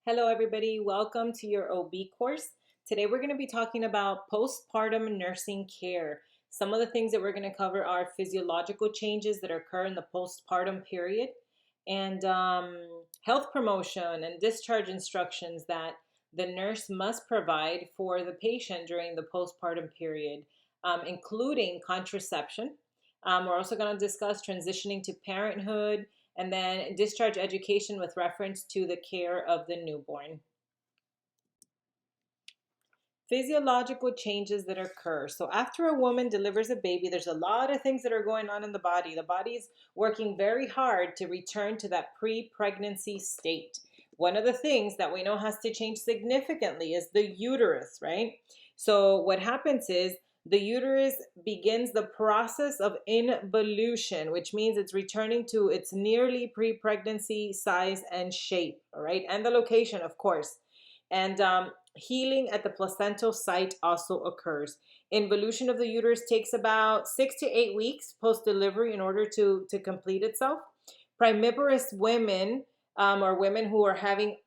Hello, everybody. Welcome to your OB course. Today, we're going to be talking about postpartum nursing care. Some of the things that we're going to cover are physiological changes that occur in the postpartum period and health promotion and discharge instructions that the nurse must provide for the patient during the postpartum period, including contraception. We're also going to discuss transitioning to parenthood and then discharge education with reference to the care of the newborn. Physiological changes that occur. So after a woman delivers a baby, there's a lot of things that are going on in the body. The body's working very hard to return to that pre-pregnancy state. One of the things that we know has to change significantly is the uterus, right? So what happens is the uterus begins the process of involution, which means it's returning to its nearly pre-pregnancy size and shape, all right? And the location, of course. And healing at the placental site also occurs. Involution of the uterus takes about 6 to 8 weeks post-delivery in order to complete itself. Primiparous women or women who are having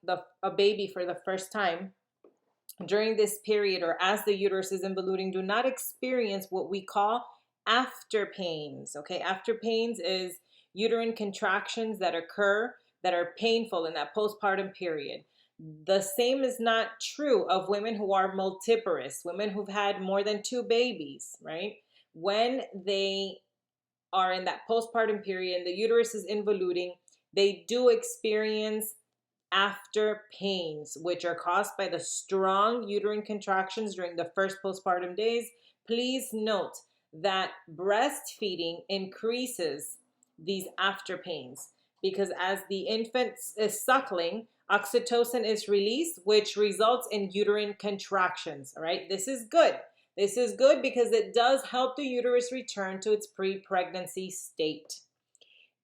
a baby for the first time during this period or as the uterus is involuting do not experience what we call after pains. Okay, after pains is uterine contractions that occur that are painful in that postpartum period. The same is not true of women who are multiparous, women who've had more than 2 babies, right? When they are in that postpartum period and the uterus is involuting, they do experience after pains, which are caused by the strong uterine contractions during the first postpartum days. Please note that breastfeeding increases these after pains because as the infant is suckling, oxytocin is released, which results in uterine contractions. All right, this is good. This is good because it does help the uterus return to its pre-pregnancy state.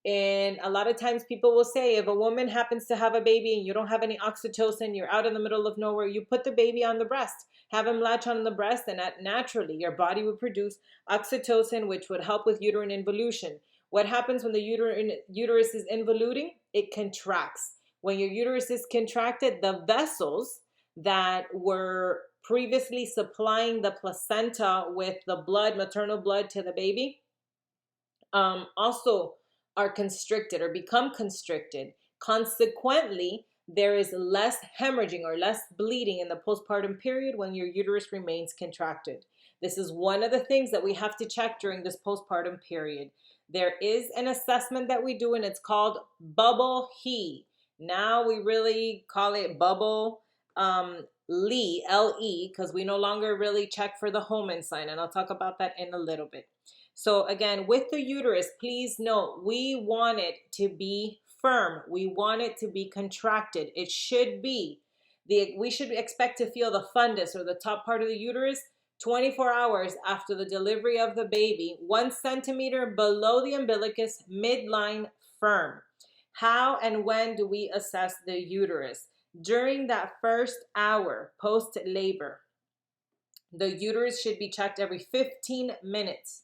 And a lot of times people will say, if a woman happens to have a baby and you don't have any oxytocin, you're out in the middle of nowhere, you put the baby on the breast, have him latch on the breast, and naturally your body would produce oxytocin, which would help with uterine involution. What happens when the uterus is involuting? It contracts. When your uterus is contracted, the vessels that were previously supplying the placenta with the blood, maternal blood to the baby, also are constricted or become constricted. Consequently, there is less hemorrhaging or less bleeding in the postpartum period when your uterus remains contracted. This is one of the things that we have to check during this postpartum period. There is an assessment that we do and it's called bubble he. Now we really call it bubble Lee, L-E, because we no longer really check for the Homan sign, and I'll talk about that in a little bit. So again, with the uterus, please note, we want it to be firm. We want it to be contracted. It should be. We should expect to feel the fundus or the top part of the uterus 24 hours after the delivery of the baby, 1 centimeter below the umbilicus, midline firm. How and when do we assess the uterus? During that first hour post-labor, the uterus should be checked every 15 minutes.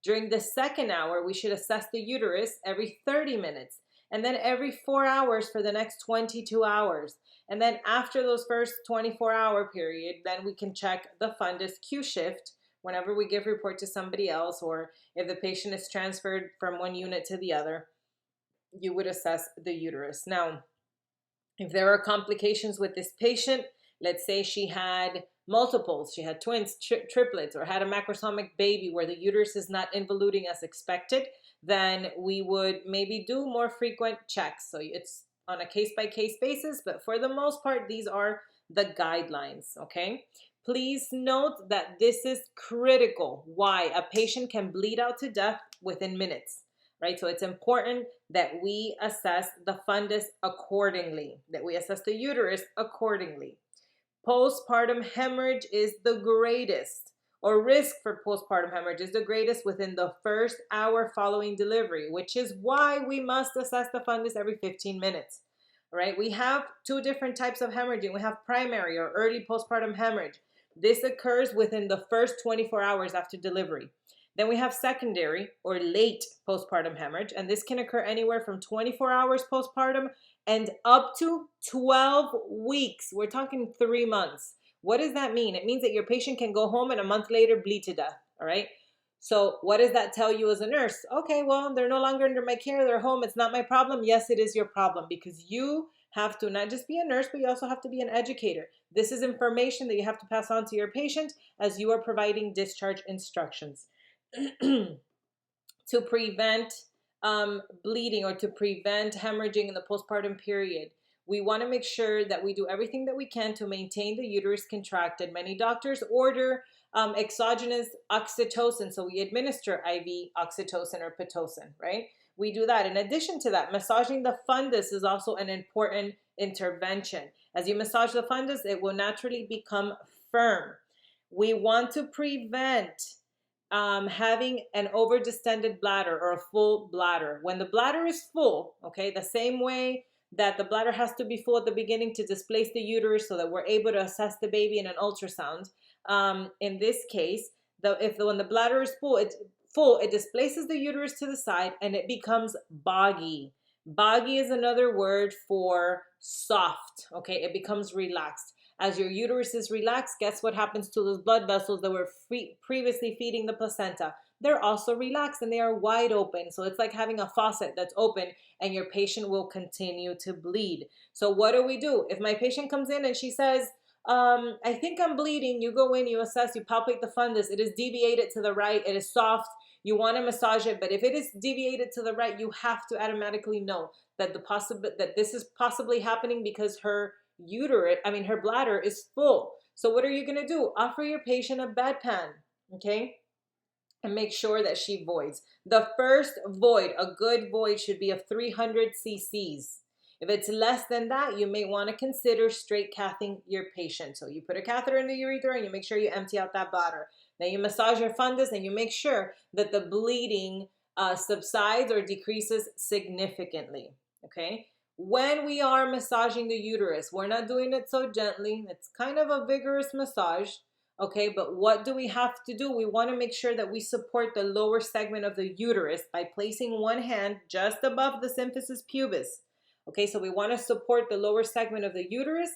During the second hour, we should assess the uterus every 30 minutes, and then every 4 hours for the next 22 hours. And then after those first 24-hour period, then we can check the fundus Q shift whenever we give report to somebody else, or if the patient is transferred from one unit to the other, you would assess the uterus. Now, if there are complications with this patient, let's say she had multiples, she had twins, triplets, or had a macrosomic baby where the uterus is not involuting as expected, then we would maybe do more frequent checks. So it's on a case-by-case basis, but for the most part, these are the guidelines, okay? Please note that this is critical. Why? A patient can bleed out to death within minutes. Right? So it's important that we assess the fundus accordingly, that we assess the uterus accordingly. Postpartum hemorrhage is the greatest, or risk for postpartum hemorrhage is the greatest within the first hour following delivery, which is why we must assess the fundus every 15 minutes. Right? We have 2 different types of hemorrhaging. We have primary or early postpartum hemorrhage. This occurs within the first 24 hours after delivery. Then we have secondary or late postpartum hemorrhage, and this can occur anywhere from 24 hours postpartum and up to 12 weeks. We're talking 3 months. What does that mean? It means that your patient can go home and a month later bleed to death, all right? So what does that tell you as a nurse? Okay, well, they're no longer under my care. They're home. It's not my problem. Yes, it is your problem, because you have to not just be a nurse, but you also have to be an educator. This is information that you have to pass on to your patient as you are providing discharge instructions. To prevent bleeding or to prevent hemorrhaging in the postpartum period, we want to make sure that we do everything that we can to maintain the uterus contracted. Many doctors order exogenous oxytocin, so we administer IV oxytocin or Pitocin, right? We do that. In addition to that, massaging the fundus is also an important intervention. As you massage the fundus, it will naturally become firm. We want to prevent having an over-distended bladder or a full bladder. When the bladder is full, okay, the same way that the bladder has to be full at the beginning to displace the uterus so that we're able to assess the baby in an ultrasound. In this case, when the bladder is full, it displaces the uterus to the side and it becomes boggy. Boggy is another word for soft, okay? It becomes relaxed. As your uterus is relaxed, guess what happens to those blood vessels that were previously feeding the placenta? They're also relaxed and they are wide open. So it's like having a faucet that's open and your patient will continue to bleed. So what do? If my patient comes in and she says, I think I'm bleeding, you go in, you assess, you palpate the fundus. It is deviated to the right. It is soft. You want to massage it, but if it is deviated to the right, you have to automatically know that that this is possibly happening because her bladder is full. So what are you going to do? Offer your patient a bedpan, okay? And make sure that she voids. The first void, a good void, should be of 300 cc's. If it's less than that, you may want to consider straight cathing your patient. So you put a catheter in the urethra and you make sure you empty out that bladder. Then you massage your fundus and you make sure that the bleeding subsides or decreases significantly, okay? When we are massaging the uterus, we're not doing it so gently. It's kind of a vigorous massage, okay? But what do we have to do? We want to make sure that we support the lower segment of the uterus by placing one hand just above the symphysis pubis. Okay, so we want to support the lower segment of the uterus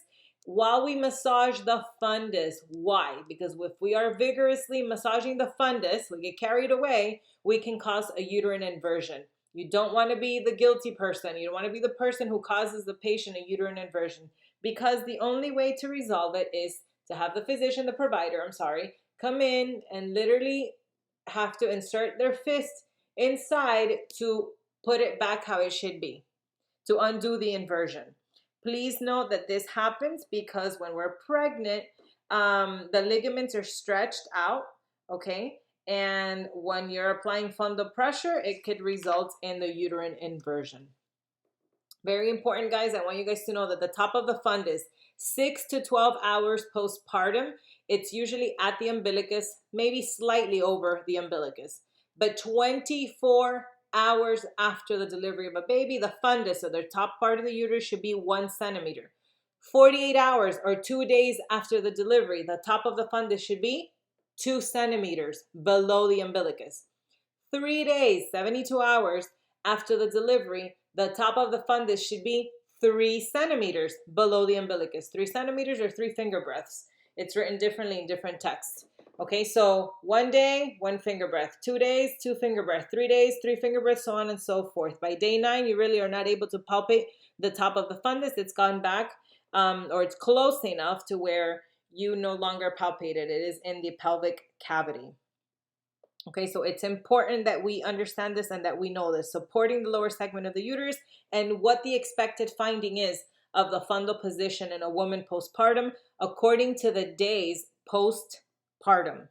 while we massage the fundus. Why? Because if we are vigorously massaging the fundus, we get carried away, we can cause a uterine inversion. You don't want to be the guilty person. You don't want to be the person who causes the patient a uterine inversion, because the only way to resolve it is to have the physician, the provider, come in and literally have to insert their fist inside to put it back how it should be, to undo the inversion. Please note that this happens because when we're pregnant, the ligaments are stretched out, okay? And when you're applying fundal pressure, it could result in the uterine inversion. Very important, guys. I want you guys to know that the top of the fundus, 6 to 12 hours postpartum, it's usually at the umbilicus, maybe slightly over the umbilicus. But 24 hours after the delivery of a baby, the fundus, so the top part of the uterus, should be 1 centimeter. 48 hours or 2 days after the delivery, the top of the fundus should be 2 centimeters below the umbilicus. 3 days, 72 hours after the delivery, the top of the fundus should be 3 centimeters below the umbilicus. 3 centimeters or 3 finger breaths. It's written differently in different texts. Okay, so 1 day, 1 finger breath. 2 days, 2 finger breath. 3 days, 3 finger breaths, so on and so forth. By day 9, you really are not able to palpate the top of the fundus. It's gone back, or it's close enough to where you no longer palpate it. It is in the pelvic cavity. Okay, so it's important that we understand this and that we know this, supporting the lower segment of the uterus and what the expected finding is of the fundal position in a woman postpartum according to the days postpartum.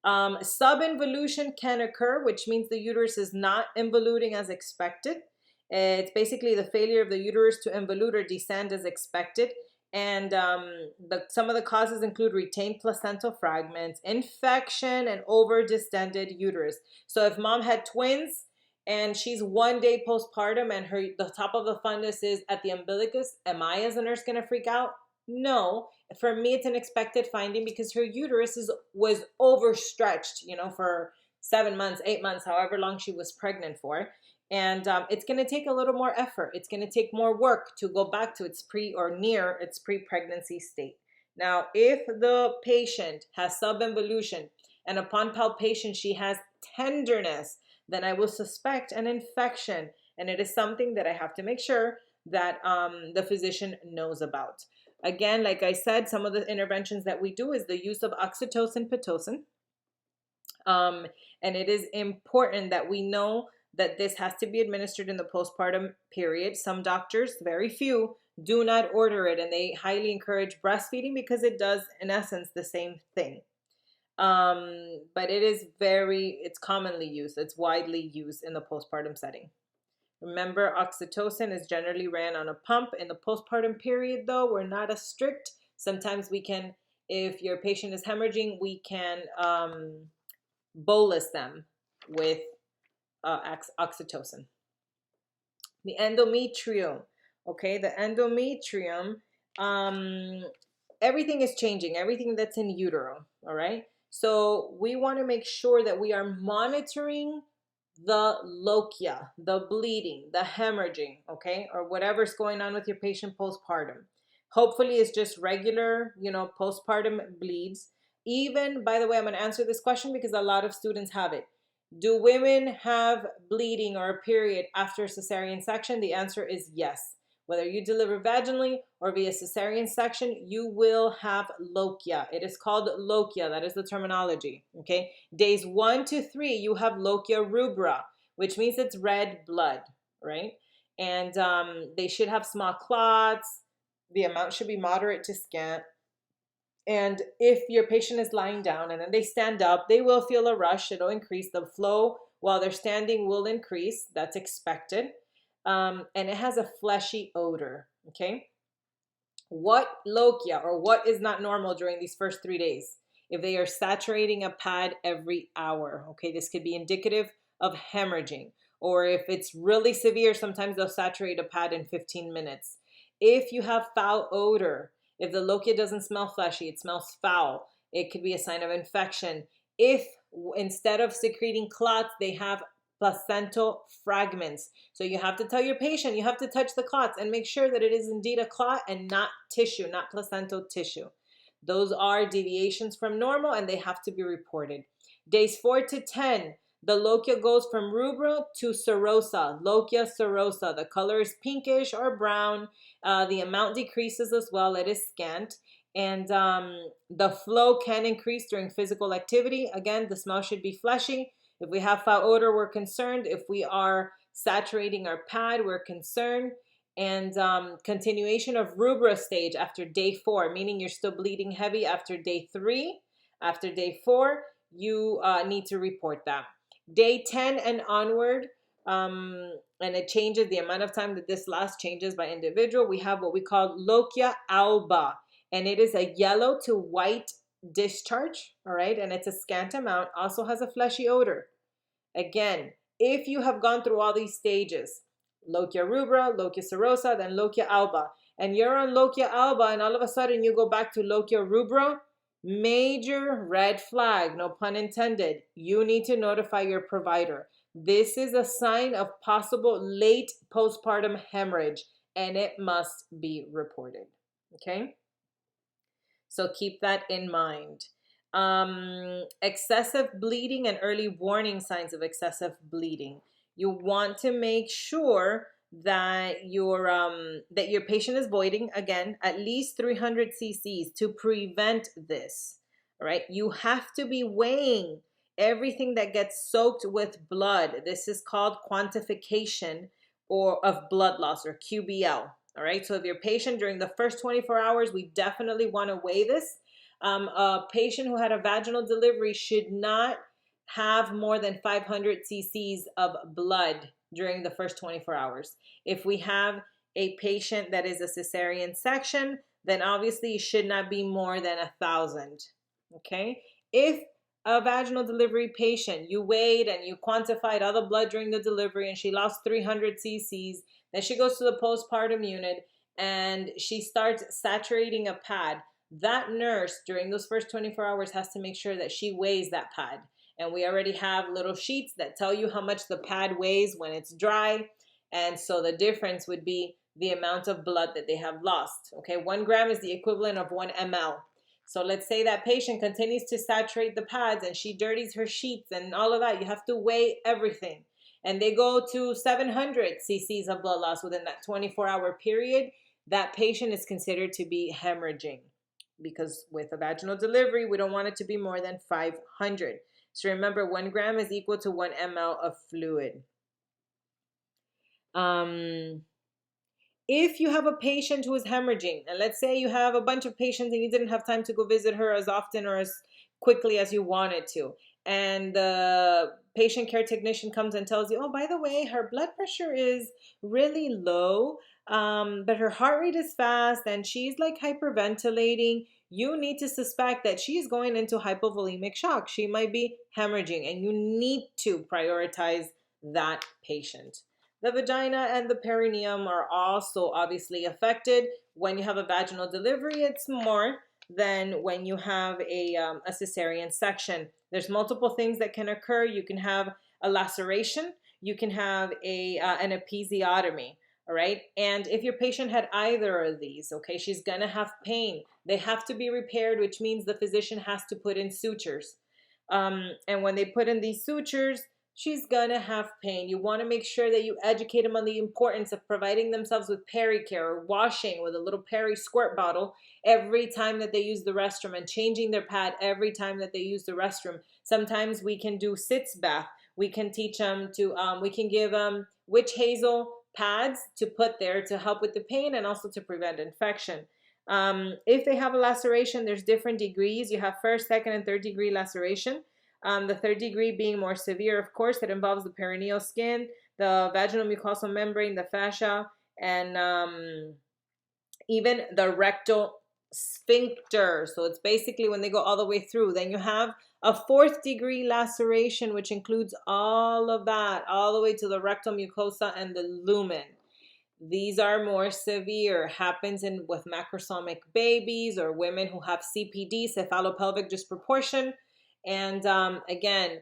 Subinvolution can occur, which means the uterus is not involuting as expected. It's basically the failure of the uterus to involute or descend as expected. And some of the causes include retained placental fragments, infection, and over-distended uterus. So if mom had twins and she's 1 day postpartum and the top of the fundus is at the umbilicus, am I as a nurse going to freak out? No. For me, it's an expected finding because her uterus was overstretched, for 7 months, 8 months, however long she was pregnant for. And it's going to take a little more effort. It's going to take more work to go back to its pre or near its pre-pregnancy state. Now, if the patient has subinvolution and upon palpation she has tenderness, then I will suspect an infection. And it is something that I have to make sure that the physician knows about. Again, like I said, some of the interventions that we do is the use of oxytocin, Pitocin. And it is important that we know that this has to be administered in the postpartum period. Some doctors, very few, do not order it, and they highly encourage breastfeeding because it does, in essence, the same thing. But it's commonly used. It's widely used in the postpartum setting. Remember, oxytocin is generally ran on a pump. In the postpartum period, though, we're not as strict. Sometimes we can, if your patient is hemorrhaging, we can bolus them with oxytocin. The endometrium, okay, the endometrium, everything is changing, everything that's in utero, all right? So we want to make sure that we are monitoring the lochia, the bleeding, the hemorrhaging, okay, or whatever's going on with your patient postpartum. Hopefully it's just regular, postpartum bleeds. Even, by the way, I'm going to answer this question because a lot of students have it. Do women have bleeding or a period after cesarean section? The answer is yes. Whether you deliver vaginally or via cesarean section, you will have lochia. It is called lochia. That is the terminology. Okay. Days 1 to 3, you have lochia rubra, which means it's red blood, right? And they should have small clots. The amount should be moderate to scant. And if your patient is lying down and then they stand up, they will feel a rush. It'll increase. The flow while they're standing will increase. That's expected. And it has a fleshy odor, okay? What lochia or what is not normal during these first 3 days? If they are saturating a pad every hour, okay? This could be indicative of hemorrhaging. Or if it's really severe, sometimes they'll saturate a pad in 15 minutes. If you have foul odor, if the lochia doesn't smell fleshy, it smells foul, it could be a sign of infection. If instead of secreting clots, they have placental fragments. So you have to tell your patient, you have to touch the clots and make sure that it is indeed a clot and not tissue, not placental tissue. Those are deviations from normal and they have to be reported. Days 4 to 10, the lochia goes from rubra to serosa, lochia serosa. The color is pinkish or brown. The amount decreases as well. It is scant. And the flow can increase during physical activity. Again, the smell should be fleshy. If we have foul odor, we're concerned. If we are saturating our pad, we're concerned. And continuation of rubra stage after day 4, meaning you're still bleeding heavy after day 3. After day 4, you need to report that. Day 10 and onward, and it changes, the amount of time that this lasts changes by individual. We have what we call lochia alba, and it is a yellow to white discharge, all right? And it's a scant amount, also has a fleshy odor. Again, if you have gone through all these stages, lochia rubra, lochia serosa, then lochia alba, and you're on lochia alba and all of a sudden you go back to lochia rubra, major red flag, no pun intended. You need to notify your provider. This is a sign of possible late postpartum hemorrhage and it must be reported. Okay? So keep that in mind. Excessive bleeding and early warning signs of excessive bleeding. You want to make sure that your patient is voiding, again, at least 300 cc's to prevent this. All right, you have to be weighing everything that gets soaked with blood. This is called quantification or of blood loss, or QBL. All right, so if your patient during the first 24 hours, we definitely want to weigh this. A patient who had a vaginal delivery should not have more than 500 cc's of blood during the first 24 hours. If we have a patient that is a cesarean section, then obviously it should not be more than 1,000. Okay? If a vaginal delivery patient, you weighed and you quantified all the blood during the delivery and she lost 300 cc's, then she goes to the postpartum unit and she starts saturating a pad. That nurse during those first 24 hours has to make sure that she weighs that pad And we already have little sheets that tell you how much the pad weighs when it's dry. And so the difference would be the amount of blood that they have lost. Okay, 1 gram is the equivalent of 1 ml. So let's say that patient continues to saturate the pads and she dirties her sheets and all of that. You have to weigh everything. And they go to 700 cc's of blood loss within that 24-hour period. That patient is considered to be hemorrhaging, because with a vaginal delivery, we don't want it to be more than 500. So remember, 1 gram is equal to 1 ml of fluid. If you have a patient who is hemorrhaging, and let's say you have a bunch of patients and you didn't have time to go visit her as often or as quickly as you wanted to, and the patient care technician comes and tells you, oh, by the way, her blood pressure is really low, but her heart rate is fast and she's like hyperventilating, you need to suspect that she's going into hypovolemic shock. She might be hemorrhaging, and you need to prioritize that patient. The vagina and the perineum are also obviously affected. When you have a vaginal delivery, it's more than when you have a cesarean section. There's multiple things that can occur. You can have a laceration. You can have an episiotomy. All right. And if your patient had either of these, okay, she's going to have pain. They have to be repaired, which means the physician has to put in sutures. And when they put in these sutures, she's gonna have pain. You want to make sure that you educate them on the importance of providing themselves with pericare, or washing with a little peri squirt bottle every time that they use the restroom, and changing their pad every time that they use the restroom. Sometimes we can do sitz bath. We can teach them to, we can give them witch hazel pads to put there to help with the pain and also to prevent infection. If they have a laceration, there's different degrees. You have first, second, and third degree laceration. The third degree being more severe, of course, that involves the perineal skin, the vaginal mucosal membrane, the fascia, and even the rectal sphincter. So it's basically when they go all the way through. Then you have a fourth degree laceration, which includes all of that, all the way to the rectal mucosa and the lumen. These are more severe, happens with macrosomic babies or women who have CPD, cephalopelvic disproportion. And again,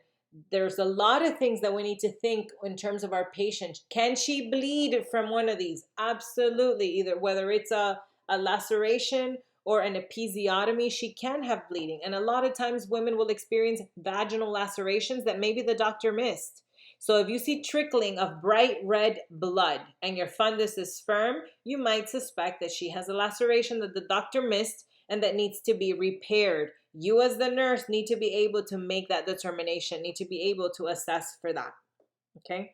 there's a lot of things that we need to think in terms of our patient. Can she bleed from one of these? Absolutely. Either whether it's a laceration or an episiotomy, she can have bleeding. And a lot of times women will experience vaginal lacerations that maybe the doctor missed. So if you see trickling of bright red blood and your fundus is firm, you might suspect that she has a laceration that the doctor missed and that needs to be repaired. You as the nurse need to be able to make that determination, need to be able to assess for that, okay?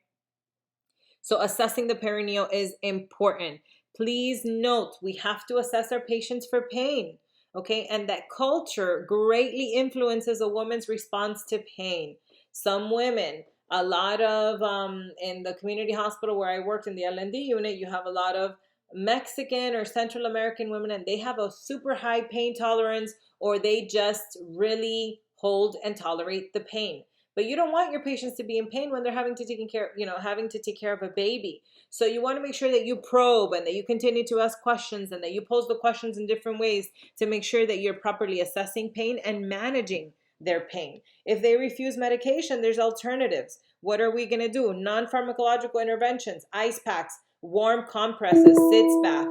So assessing the perineal is important. Please note, we have to assess our patients for pain, okay? And that culture greatly influences a woman's response to pain. Some women, a lot of, in the community hospital where I worked in the L&D unit, you have a lot of Mexican or Central American women, and they have a super high pain tolerance, or they just really hold and tolerate the pain. But you don't want your patients to be in pain when they're having to take care of a baby. So you want to make sure that you probe and that you continue to ask questions and that you pose the questions in different ways to make sure that you're properly assessing pain and managing their pain. If they refuse medication, there's alternatives. What are we going to do? Non-pharmacological interventions, ice packs, warm compresses, sitz bath,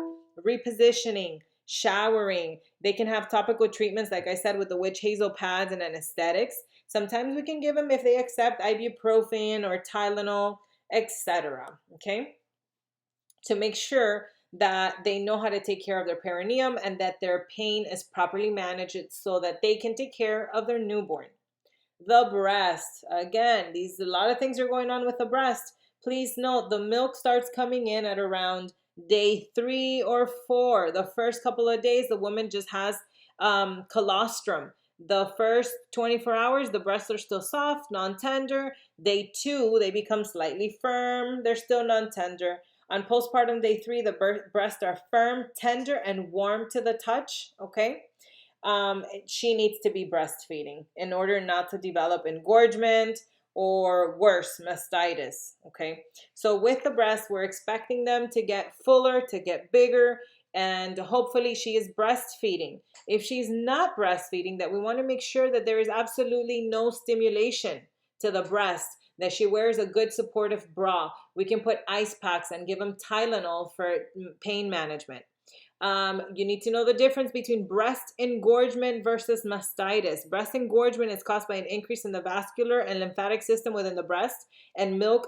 repositioning, showering. They can have topical treatments, like I said, with the witch hazel pads and anesthetics. Sometimes we can give them, if they accept, ibuprofen or Tylenol, etc. Okay? To make sure that they know how to take care of their perineum and that their pain is properly managed so that they can take care of their newborn. The breast. Again, a lot of things are going on with the breast. Please note, the milk starts coming in at around day 3 or 4. The first couple of days, the woman just has colostrum. The first 24 hours, the breasts are still soft, non-tender. Day 2, they become slightly firm. They're still non-tender. On postpartum day 3, the breasts are firm, tender, and warm to the touch, okay? She needs to be breastfeeding in order not to develop engorgement or worse, mastitis, okay? So with the breasts, we're expecting them to get fuller, to get bigger. and hopefully she is breastfeeding. If she's not breastfeeding, that we want to make sure that there is absolutely no stimulation to the breast, that she wears a good supportive bra. We can put ice packs and give them Tylenol for pain management. You need to know the difference between breast engorgement versus mastitis. Breast engorgement is caused by an increase in the vascular and lymphatic system within the breast and milk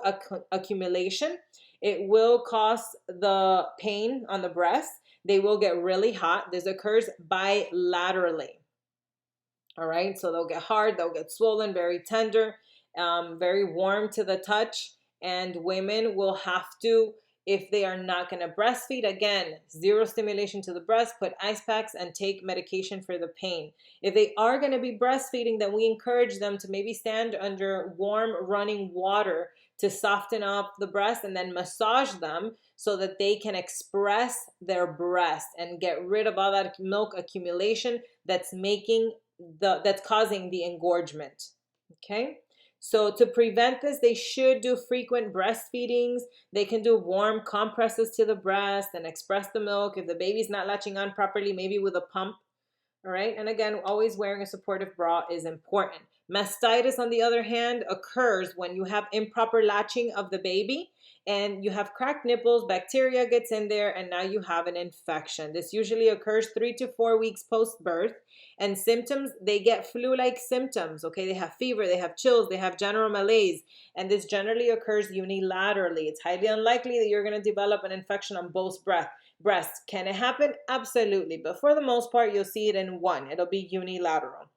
accumulation. It will cause the pain on the breast. They will get really hot. This occurs bilaterally. All right, so they'll get hard, they'll get swollen, very tender, very warm to the touch. And women will have to, if they are not going to breastfeed, again, zero stimulation to the breast, put ice packs and take medication for the pain. If they are going to be breastfeeding, then we encourage them to maybe stand under warm running water to soften up the breast and then massage them so that they can express their breast and get rid of all that milk accumulation that's causing the engorgement. Okay, so to prevent this, they should do frequent breastfeedings. They can do warm compresses to the breast and express the milk. If the baby's not latching on properly, maybe with a pump. All right, and again, always wearing a supportive bra is important. Mastitis, on the other hand, occurs when you have improper latching of the baby and you have cracked nipples, bacteria gets in there, and now you have an infection. This usually occurs 3 to 4 weeks post-birth. And symptoms, they get flu-like symptoms, okay? They have fever, they have chills, they have general malaise, and this generally occurs unilaterally. It's highly unlikely that you're going to develop an infection on both breasts. Can it happen? Absolutely. But for the most part, you'll see it in one. It'll be unilateral.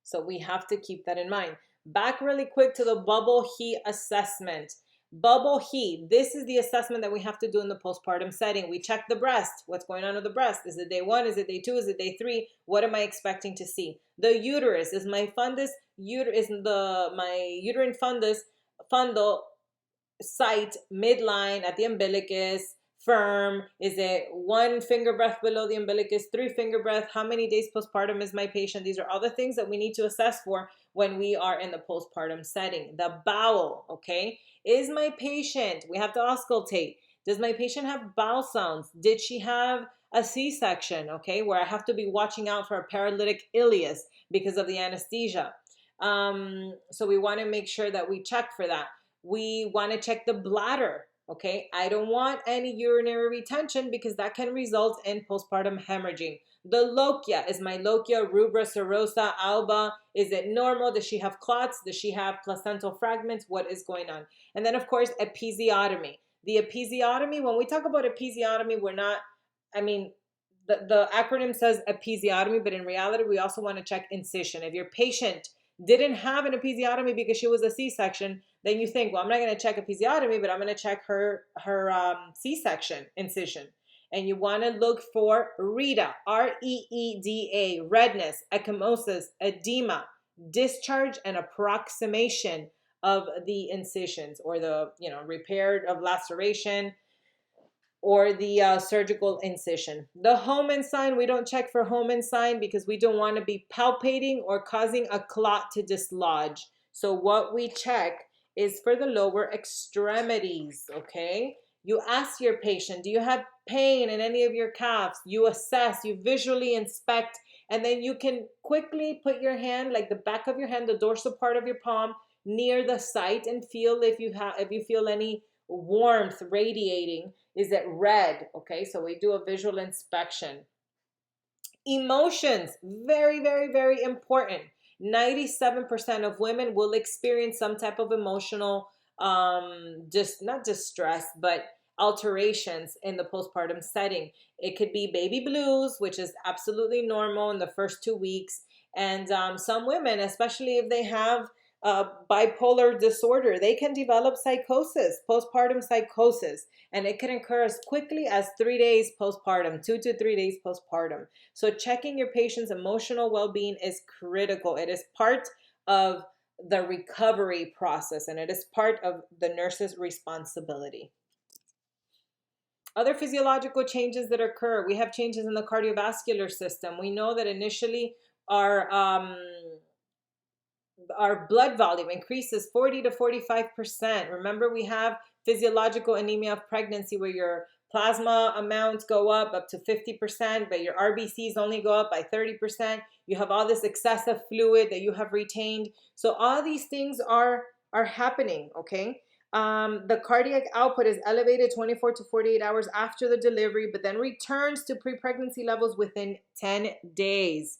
So we have to keep that in mind. Back really quick to the bubble heat assessment. Bubble heat. This is the assessment that we have to do in the postpartum setting. We check the breast. What's going on with the breast? Is it day 1? Is it day 2? Is it day 3? What am I expecting to see? The uterus. Is my fundus my uterine fundal site midline at the umbilicus firm? Is it 1 finger breadth below the umbilicus, 3 finger breadth? How many days postpartum is my patient? These are all the things that we need to assess for when we are in the postpartum setting. The bowel, okay? Is my patient, we have to auscultate. Does my patient have bowel sounds? Did she have a C-section, okay, where I have to be watching out for a paralytic ileus because of the anesthesia? So we want to make sure that we check for that. We want to check the bladder. Okay, I don't want any urinary retention because that can result in postpartum hemorrhaging. The lochia, is my lochia rubra, serosa, alba? Is it normal? Does she have clots? Does she have placental fragments? What is going on? And then, of course, episiotomy. The episiotomy, when we talk about episiotomy, we're not, the acronym says episiotomy, but in reality, we also want to check incision. If your patient didn't have an episiotomy because she was a C-section, then you think, well, I'm not going to check episiotomy, but I'm going to check her C-section incision. And you want to look for REEDA, R-E-E-D-A, redness, ecchymosis, edema, discharge, and approximation of the incisions, or the repair of laceration, or the surgical incision. The Homan sign, we don't check for Homan sign because we don't want to be palpating or causing a clot to dislodge. So what we check is for the lower extremities, okay? You ask your patient, do you have pain in any of your calves? You assess, you visually inspect, and then you can quickly put your hand, like the back of your hand, the dorsal part of your palm, near the site and feel if you feel any warmth radiating. Is it red? Okay, so we do a visual inspection. Emotions, very, very, very important. 97% of women will experience some type of emotional, not distress, but alterations in the postpartum setting. It could be baby blues, which is absolutely normal in the first 2 weeks. And some women, especially if they have bipolar disorder, they can develop psychosis, postpartum psychosis, and it can occur as quickly as 3 days postpartum, 2 to 3 days postpartum. So checking your patient's emotional well-being is critical. It is part of the recovery process, and it is part of the nurse's responsibility. Other physiological changes that occur, we have changes in the cardiovascular system. We know that initially our blood volume increases 40 to 45%. Remember, we have physiological anemia of pregnancy where your plasma amounts go up to 50%, but your RBCs only go up by 30%. You have all this excessive fluid that you have retained. So all these things are happening, okay? The cardiac output is elevated 24 to 48 hours after the delivery, but then returns to pre-pregnancy levels within 10 days.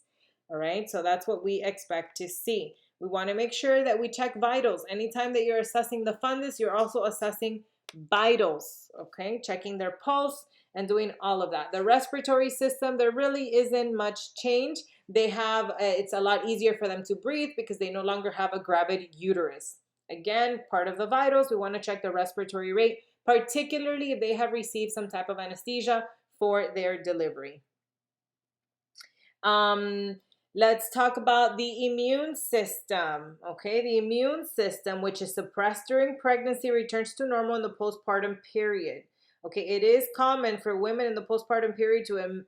All right, so that's what we expect to see. We want to make sure that we check vitals. Anytime that you're assessing the fundus, you're also assessing vitals, okay? Checking their pulse and doing all of that. The respiratory system, there really isn't much change. They have, it's a lot easier for them to breathe because they no longer have a gravid uterus. Again, part of the vitals, we want to check the respiratory rate, particularly if they have received some type of anesthesia for their delivery. Let's talk about the immune system. Okay, the immune system, which is suppressed during pregnancy, returns to normal in the postpartum period. Okay, it is common for women in the postpartum period to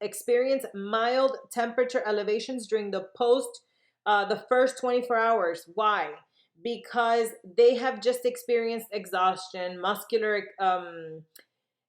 experience mild temperature elevations during the first 24 hours. Why? Because they have just experienced exhaustion, muscular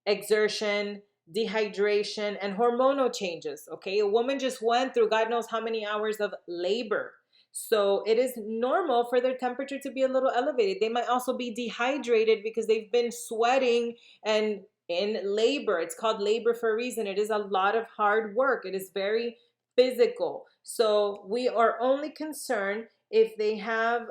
exertion, dehydration, and hormonal changes. Okay, a woman just went through God knows how many hours of labor. So it is normal for their temperature to be a little elevated. They might also be dehydrated because they've been sweating and in labor. It's called labor for a reason. It is a lot of hard work. It is very physical. So we are only concerned if they have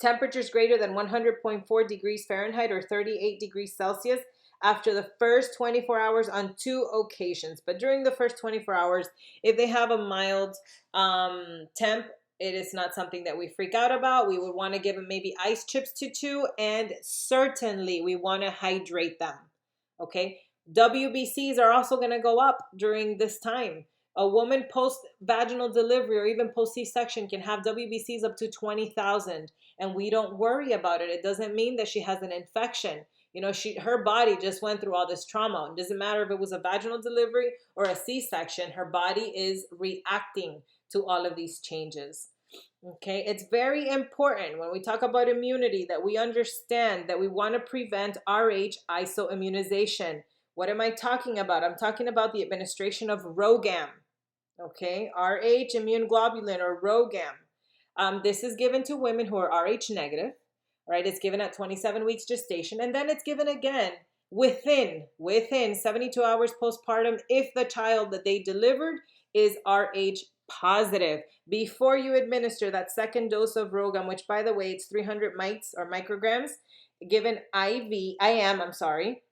temperatures greater than 100.4 degrees Fahrenheit or 38 degrees Celsius after the first 24 hours on 2 occasions. But during the first 24 hours, if they have a mild temp, it is not something that we freak out about. We would want to give them maybe ice chips to chew, and certainly we want to hydrate them. Okay, WBCs are also going to go up during this time. A woman post-vaginal delivery or even post-C-section can have WBCs up to 20,000, and we don't worry about it. It doesn't mean that she has an infection. You know, her body just went through all this trauma. It doesn't matter if it was a vaginal delivery or a C-section. Her body is reacting to all of these changes. Okay, it's very important when we talk about immunity that we understand that we want to prevent RH isoimmunization. What am I talking about? I'm talking about the administration of RhoGAM. Okay, RH immune globulin or RhoGAM. This is given to women who are RH negative. Right, it's given at 27 weeks gestation, and then it's given again within 72 hours postpartum if the child that they delivered is Rh positive. Before you administer that second dose of RhoGAM, which by the way, it's 300 mites or micrograms, given IM, I'm sorry.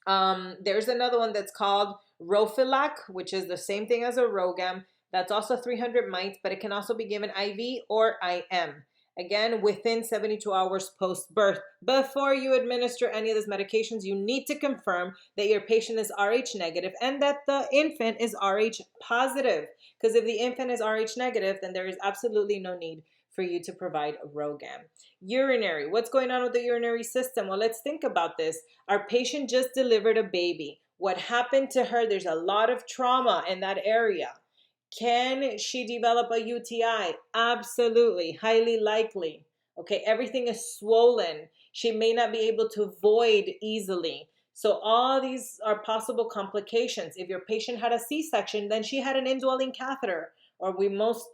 There's another one that's called Rofilak, which is the same thing as a RhoGAM. That's also 300 mites, but it can also be given IV or IM. Again, within 72 hours post-birth. Before you administer any of these medications, you need to confirm that your patient is Rh negative and that the infant is Rh positive. Because if the infant is Rh negative, then there is absolutely no need for you to provide a RhoGAM. Urinary. What's going on with the urinary system? Well, let's think about this. Our patient just delivered a baby. What happened to her? There's a lot of trauma in that area. Can she develop a UTI? Absolutely, highly likely. Okay, everything is swollen. She may not be able to void easily. So all these are possible complications. If your patient had a C-section, then she had an indwelling catheter, or we most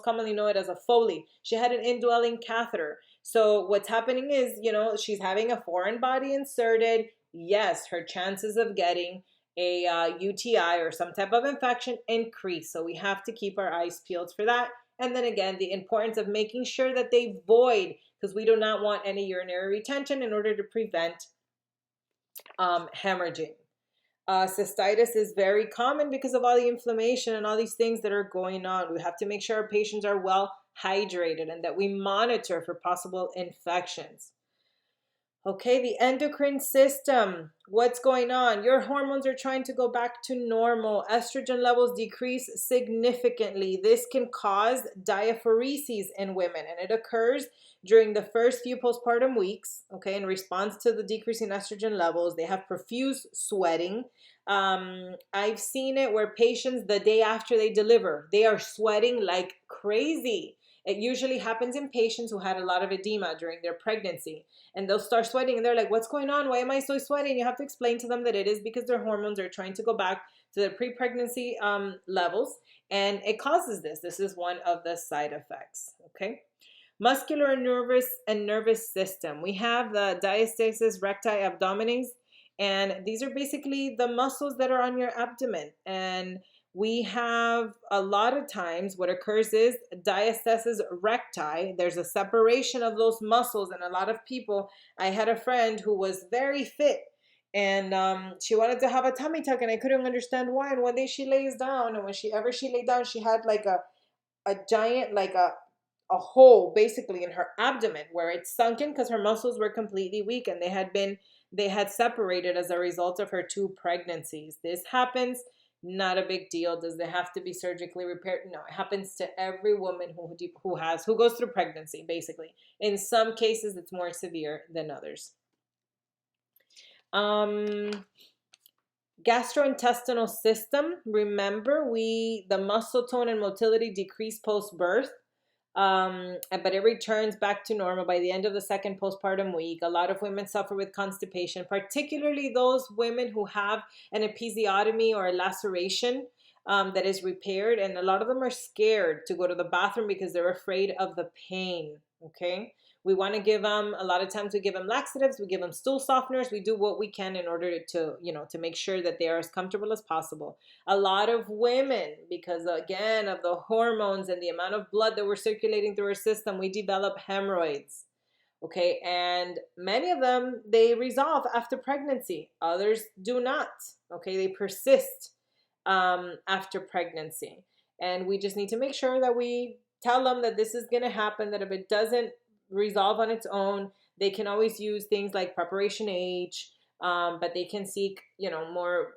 commonly know it as a Foley. She had an indwelling catheter. So what's happening is, she's having a foreign body inserted. Yes, her chances of getting a UTI or some type of infection increase. So we have to keep our eyes peeled for that. And then again, the importance of making sure that they void, because we do not want any urinary retention in order to prevent hemorrhaging. Cystitis is very common because of all the inflammation and all these things that are going on. We have to make sure our patients are well hydrated and that we monitor for possible infections. Okay, the endocrine system. What's going on? Your hormones are trying to go back to normal. Estrogen levels decrease significantly. This can cause diaphoresis in women, and it occurs during the first few postpartum weeks. Okay, in response to the decrease in estrogen levels, they have profuse sweating. I've seen it where patients, the day after they deliver, they are sweating like crazy. It usually happens in patients who had a lot of edema during their pregnancy, and they'll start sweating and they're like, what's going on? Why am I so sweating? You have to explain to them that it is because their hormones are trying to go back to the pre-pregnancy levels, and it causes this. This is one of the side effects, okay? Muscular and nervous system. We have the diastasis recti abdominis, and these are basically the muscles that are on your abdomen. And we have a lot of times what occurs is diastasis recti. There's a separation of those muscles, and a lot of people, I had a friend who was very fit, and she wanted to have a tummy tuck, and I couldn't understand why. And one day she lays down, and when she laid down, she had like a giant, like a hole basically in her abdomen where it's sunken because her muscles were completely weak, and they had separated as a result of her 2 pregnancies. This happens, not a big deal. Does it have to be surgically repaired? No, it happens to every woman who goes through pregnancy, basically. In some cases, it's more severe than others. Gastrointestinal system. Remember, the muscle tone and motility decrease post-birth. But it returns back to normal by the end of the 2nd postpartum week. A lot of women suffer with constipation, particularly those women who have an episiotomy or a laceration that is repaired. And a lot of them are scared to go to the bathroom because they're afraid of the pain, okay? We want to give them, a lot of times we give them laxatives, we give them stool softeners, we do what we can in order to make sure that they are as comfortable as possible. A lot of women, because again of the hormones and the amount of blood that we're circulating through our system, we develop hemorrhoids, okay? And many of them, they resolve after pregnancy. Others do not, okay? They persist after pregnancy. And we just need to make sure that we tell them that this is going to happen, that if it doesn't resolve on its own, they can always use things like Preparation H, but they can seek, more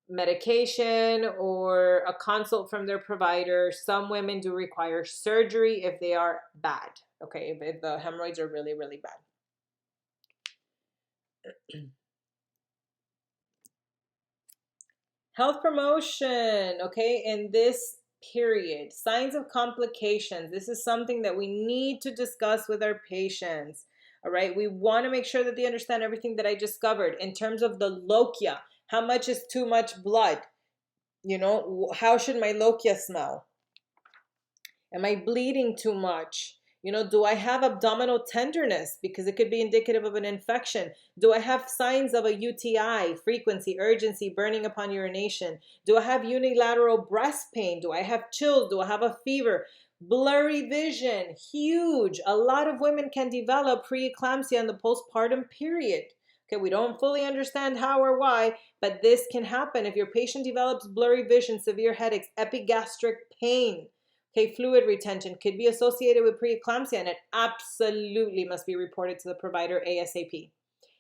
medication or a consult from their provider. Some women do require surgery if they are bad, okay, if the hemorrhoids are really, really bad. Health promotion, okay, in this period. Signs of complications. This is something that we need to discuss with our patients. All right. We want to make sure that they understand everything that I just covered in terms of the lochia. How much is too much blood? How should my lochia smell? Am I bleeding too much? Do I have abdominal tenderness? Because it could be indicative of an infection. Do I have signs of a UTI, frequency, urgency, burning upon urination? Do I have unilateral breast pain? Do I have chills? Do I have a fever? Blurry vision, huge. A lot of women can develop preeclampsia in the postpartum period. Okay, we don't fully understand how or why, but this can happen if your patient develops blurry vision, severe headaches, epigastric pain. Okay, fluid retention could be associated with preeclampsia, and it absolutely must be reported to the provider ASAP.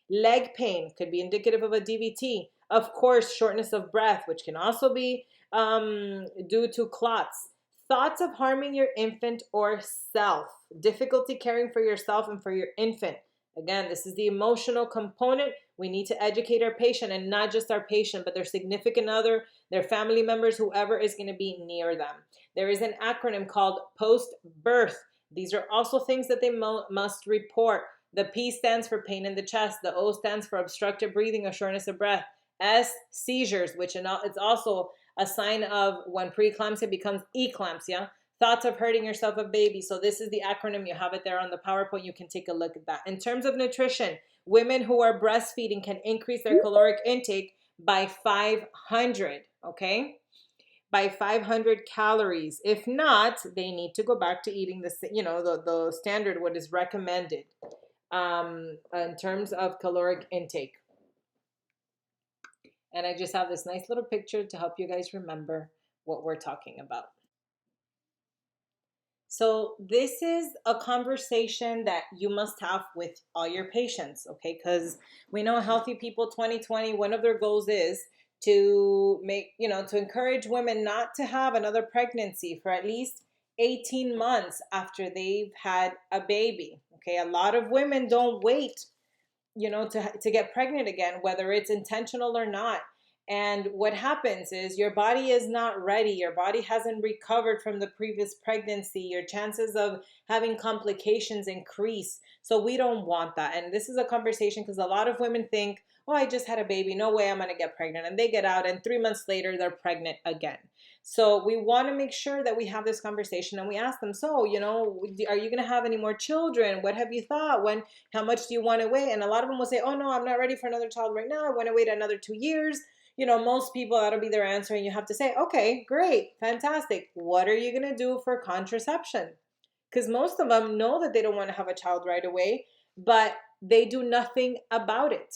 Leg pain could be indicative of a DVT. Of course, shortness of breath, which can also be due to clots. Thoughts of harming your infant or self. Difficulty caring for yourself and for your infant. Again, this is the emotional component. We need to educate our patient, and not just our patient, but their significant other, their family members, whoever is going to be near them. There is an acronym called post-birth. These are also things that they must report. The P stands for pain in the chest. The O stands for obstructed breathing or shortness of breath. S, seizures, which it's also a sign of when preeclampsia becomes eclampsia. Thoughts of hurting yourself, a baby. So this is the acronym. You have it there on the PowerPoint. You can take a look at that. In terms of nutrition, women who are breastfeeding can increase their caloric intake by 500, okay? By 500 calories. If not, they need to go back to eating the standard, what is recommended in terms of caloric intake. And I just have this nice little picture to help you guys remember what we're talking about. So this is a conversation that you must have with all your patients, okay? Because we know Healthy People 2020, one of their goals is to to encourage women not to have another pregnancy for at least 18 months after they've had a baby, okay? A lot of women don't wait, to get pregnant again, whether it's intentional or not. And what happens is your body is not ready. Your body hasn't recovered from the previous pregnancy. Your chances of having complications increase. So we don't want that. And this is a conversation because a lot of women think, oh, I just had a baby. No way I'm going to get pregnant. And they get out, and 3 months later, they're pregnant again. So we want to make sure that we have this conversation and we ask them, so, are you going to have any more children? What have you thought? How much do you want to wait? And a lot of them will say, oh, no, I'm not ready for another child right now. I want to wait another 2 years. Most people, that'll be their answer. And you have to say, okay, great, fantastic. What are you going to do for contraception? Because most of them know that they don't want to have a child right away, but they do nothing about it.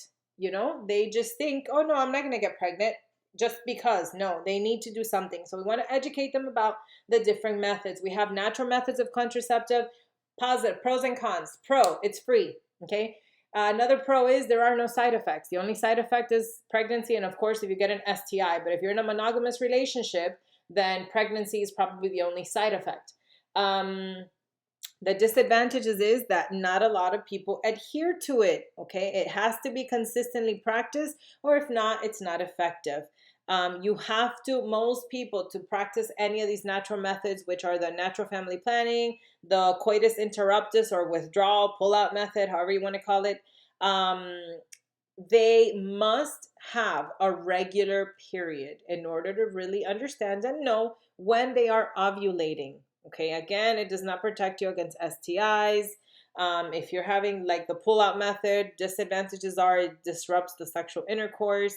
They just think, oh, no, I'm not going to get pregnant just because. No, they need to do something. So we want to educate them about the different methods. We have natural methods of contraceptive, positive, pros and cons. Pro, it's free, okay? Another pro is there are no side effects. The only side effect is pregnancy, and of course, if you get an STI. But if you're in a monogamous relationship, then pregnancy is probably the only side effect. The disadvantages is that not a lot of people adhere to it, okay? It has to be consistently practiced, or if not, it's not effective. You have to, most people, to practice any of these natural methods, which are the natural family planning, the coitus interruptus or withdrawal, pull-out method, however you want to call it, they must have a regular period in order to really understand and know when they are ovulating. Okay, again, it does not protect you against STIs. If you're having like the pull-out method, disadvantages are it disrupts the sexual intercourse.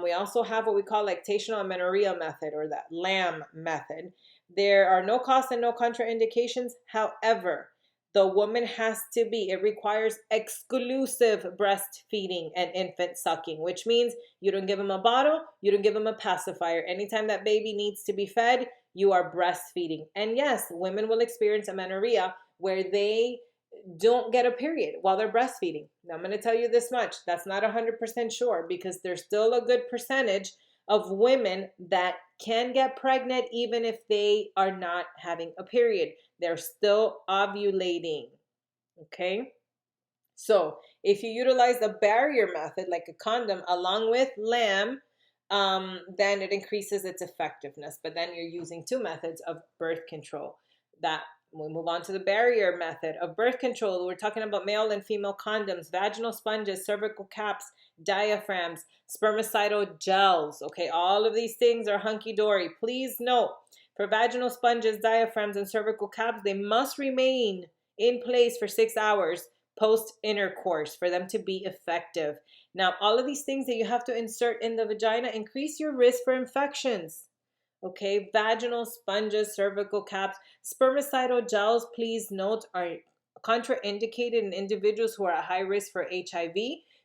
We also have what we call lactational amenorrhea method, or that LAM method. There are no costs and no contraindications. However, the woman has to be, it requires exclusive breastfeeding and infant sucking, which means you don't give them a bottle, you don't give them a pacifier. Anytime that baby needs to be fed, you are breastfeeding. And yes, women will experience amenorrhea where they don't get a period while they're breastfeeding. Now, I'm going to tell you this much. That's not 100% sure, because there's still a good percentage of women that can get pregnant even if they are not having a period. They're still ovulating. Okay? So if you utilize the barrier method, like a condom, along with LAM, then it increases its effectiveness. But then you're using two methods of birth control. That we move on to the barrier method of birth control. We're talking about male and female condoms, vaginal sponges, cervical caps, diaphragms, spermicidal gels. Okay, all of these things are hunky-dory. Please note, for vaginal sponges, diaphragms, and cervical caps, they must remain in place for 6 hours post-intercourse for them to be effective. Now, all of these things that you have to insert in the vagina increase your risk for infections. Okay, vaginal sponges, cervical caps, spermicidal gels, please note, are contraindicated in individuals who are at high risk for HIV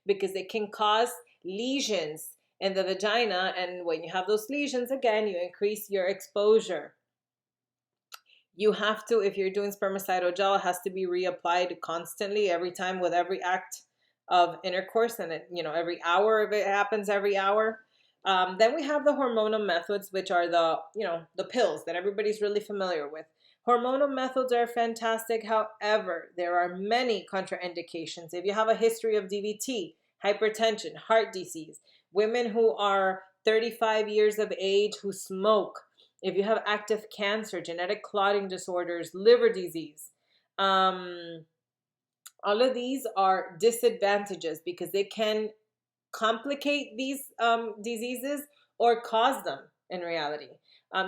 because it can cause lesions in the vagina. And when you have those lesions, again, you increase your exposure. You have to, if you're doing spermicidal gel, it has to be reapplied constantly every time with every act of intercourse, and every hour, if it happens every hour. Then we have the hormonal methods, which are the pills that everybody's really familiar with. Hormonal methods are fantastic. However, there are many contraindications. If you have a history of DVT, hypertension, heart disease, women who are 35 years of age who smoke, if you have active cancer, genetic clotting disorders, liver disease, all of these are disadvantages because they can complicate these diseases or cause them in reality.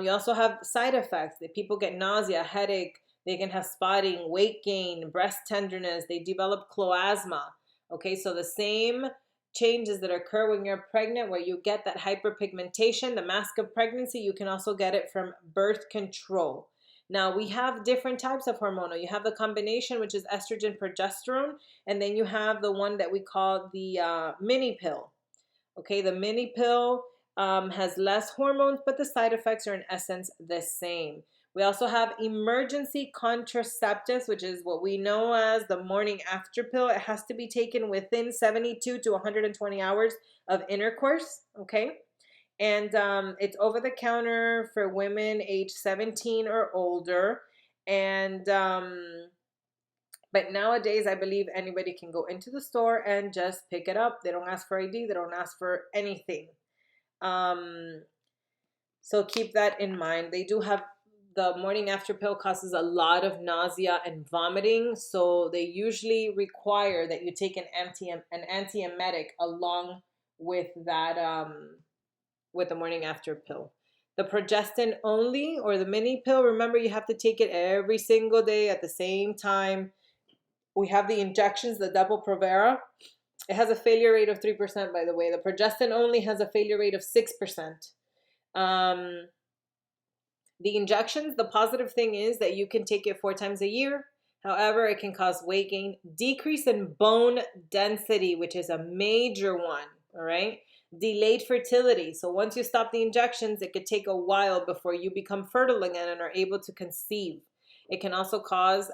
You also have side effects that people get nausea, headache, they can have spotting, weight gain, breast tenderness, they develop cloasma. Okay, so the same changes that occur when you're pregnant, where you get that hyperpigmentation, the mask of pregnancy, you can also get it from birth control. Now, we have different types of hormonal. You have the combination, which is estrogen, progesterone, and then you have the one that we call the mini pill. Okay, the mini pill has less hormones, but the side effects are in essence the same. We also have emergency contraceptives, which is what we know as the morning after pill. It has to be taken within 72 to 120 hours of intercourse, okay? And it's over the counter for women age 17 or older. And but nowadays, I believe anybody can go into the store and just pick it up. They don't ask for ID. They don't ask for anything. So keep that in mind. They do have the morning after pill causes a lot of nausea and vomiting, so they usually require that you take an antiemetic along with that with the morning after pill. The progestin only or the mini pill, remember you have to take it every single day at the same time. We have the injections, the double Provera. It has a failure rate of 3%, by the way. The progestin only has a failure rate of 6%. The injections, the positive thing is that you can take it 4 times a year. However, it can cause weight gain, decrease in bone density, which is a major one, all right? Delayed fertility. So once you stop the injections, it could take a while before you become fertile again and are able to conceive. It can also cause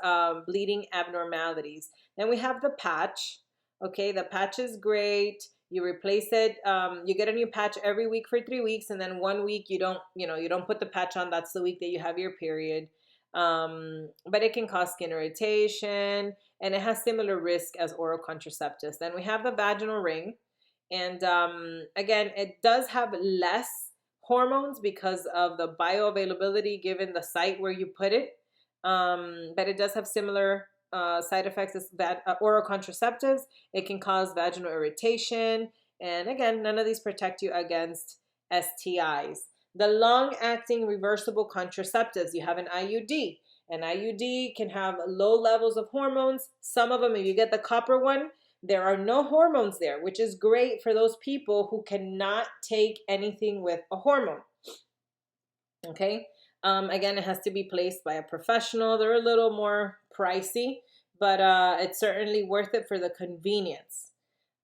bleeding abnormalities. Then we have the patch. Okay, the patch is great. You replace it. You get a new patch every week for 3 weeks, and then 1 week you don't put the patch on. That's the week that you have your period. But it can cause skin irritation, and it has similar risk as oral contraceptives. Then we have the vaginal ring, and again, it does have less hormones because of the bioavailability given the site where you put it. But it does have similar side effects as that oral contraceptives. It can cause vaginal irritation, and again, none of these protect you against STIs. The long-acting reversible contraceptives, you have an IUD. An IUD can have low levels of hormones. Some of them, if you get the copper one, there are no hormones there, which is great for those people who cannot take anything with a hormone. Okay. Again, it has to be placed by a professional. They're a little more pricey, but it's certainly worth it for the convenience.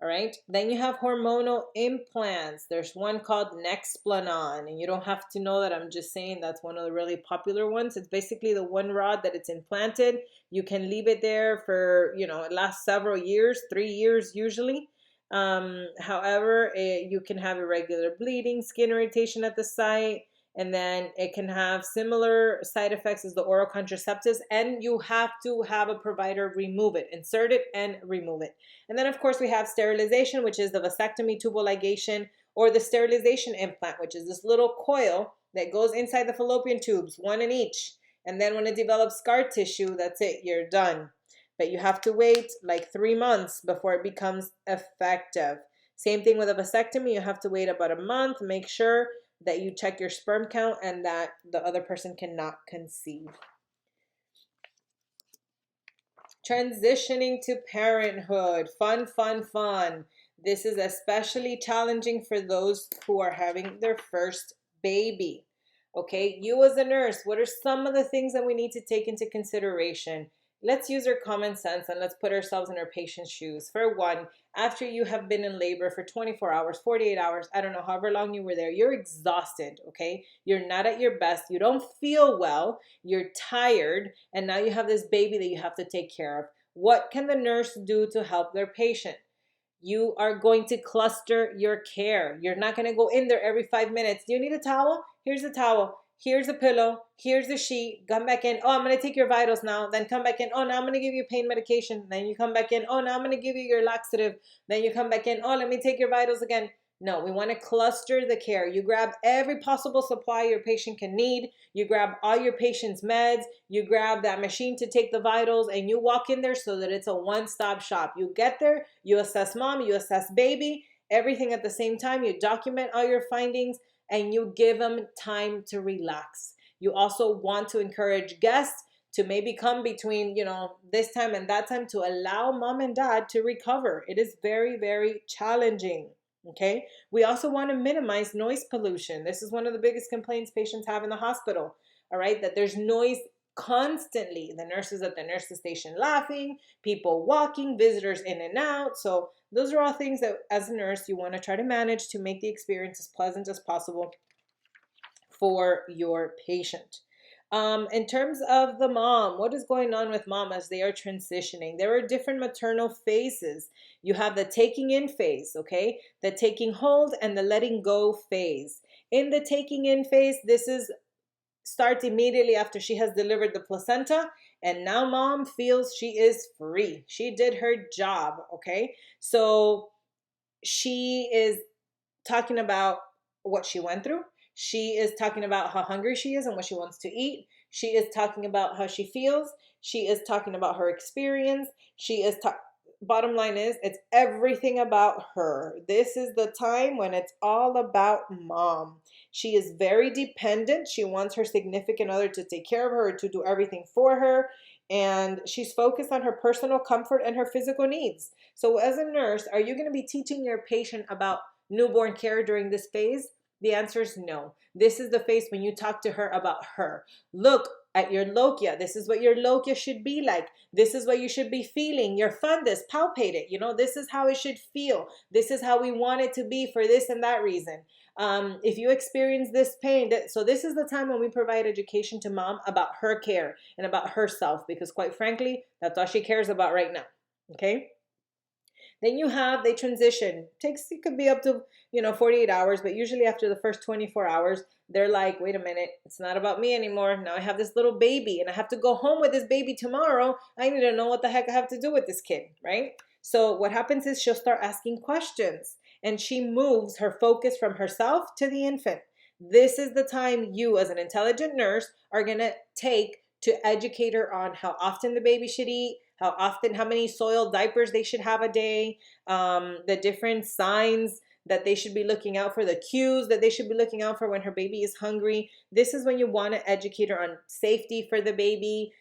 All right. Then you have hormonal implants. There's one called Nexplanon, and you don't have to know that. I'm just saying that's one of the really popular ones. It's basically the one rod that it's implanted. You can leave it there for, it lasts several years, 3 years usually. However, you can have irregular bleeding, skin irritation at the site. And then it can have similar side effects as the oral contraceptives, and you have to have a provider remove it, insert it and remove it. And then of course we have sterilization, which is the vasectomy, tubal ligation, or the sterilization implant, which is this little coil that goes inside the fallopian tubes, one in each. And then when it develops scar tissue, that's it, you're done. But you have to wait like 3 months before it becomes effective. Same thing with a vasectomy, you have to wait about a month, make sure that you check your sperm count and that the other person cannot conceive. Transitioning to parenthood. Fun, fun, fun. This is especially challenging for those who are having their first baby. Okay, you as a nurse, what are some of the things that we need to take into consideration? Let's use our common sense and let's put ourselves in our patient's shoes. For one, after you have been in labor for 24 hours, 48 hours, I don't know, however long you were there, you're exhausted, okay? You're not at your best. You don't feel well. You're tired. And now you have this baby that you have to take care of. What can the nurse do to help their patient? You are going to cluster your care. You're not going to go in there every 5 minutes. Do you need a towel? Here's a towel. Here's a pillow. Here's a sheet. Come back in. Oh, I'm going to take your vitals now. Then come back in. Oh, now I'm going to give you pain medication. Then you come back in. Oh, now I'm going to give you your laxative. Then you come back in. Oh, let me take your vitals again. No, we want to cluster the care. You grab every possible supply your patient can need. You grab all your patient's meds. You grab that machine to take the vitals, and you walk in there so that it's a one-stop shop. You get there, you assess mom, you assess baby, everything at the same time. You document all your findings, and you give them time to relax. You also want to encourage guests to maybe come between, this time and that time to allow mom and dad to recover. It is very, very challenging. Okay. We also want to minimize noise pollution. This is one of the biggest complaints patients have in the hospital. All right. That there's noise constantly. The nurses at the nurses station laughing, people walking, visitors in and out. So those are all things that as a nurse, you want to try to manage to make the experience as pleasant as possible for your patient. In terms of the mom, what is going on with mom as they are transitioning? There are different maternal phases. You have the taking in phase, okay? The taking hold and the letting go phase. In the taking in phase, starts immediately after she has delivered the placenta, and now mom feels she is free. She did her job, okay? So she is talking about what she went through. She is talking about how hungry she is and what she wants to eat. She is talking about how she feels. She is talking about her experience. Bottom line is, it's everything about her. This is the time when it's all about mom. She is very dependent. She wants her significant other to take care of her, to do everything for her. And she's focused on her personal comfort and her physical needs. So as a nurse, are you going to be teaching your patient about newborn care during this phase? The answer is no. This is the phase when you talk to her about her. Look at your lochia. This is what your lochia should be like. This is what you should be feeling. Your fundus, palpate it. This is how it should feel. This is how we want it to be for this and that reason. If you experience this pain, so this is the time when we provide education to mom about her care and about herself, because quite frankly, that's all she cares about right now. Okay. Then they transition. It could be up to, 48 hours, but usually after the first 24 hours, they're like, wait a minute, it's not about me anymore. Now I have this little baby and I have to go home with this baby tomorrow. I need to know what the heck I have to do with this kid, right? So what happens is she'll start asking questions and she moves her focus from herself to the infant. This is the time you, as an intelligent nurse, are going to take to educate her on how often the baby should eat, how many soiled diapers they should have a day, the different signs that they should be looking out for, the cues that they should be looking out for when her baby is hungry. This is when you want to educate her on safety for the baby,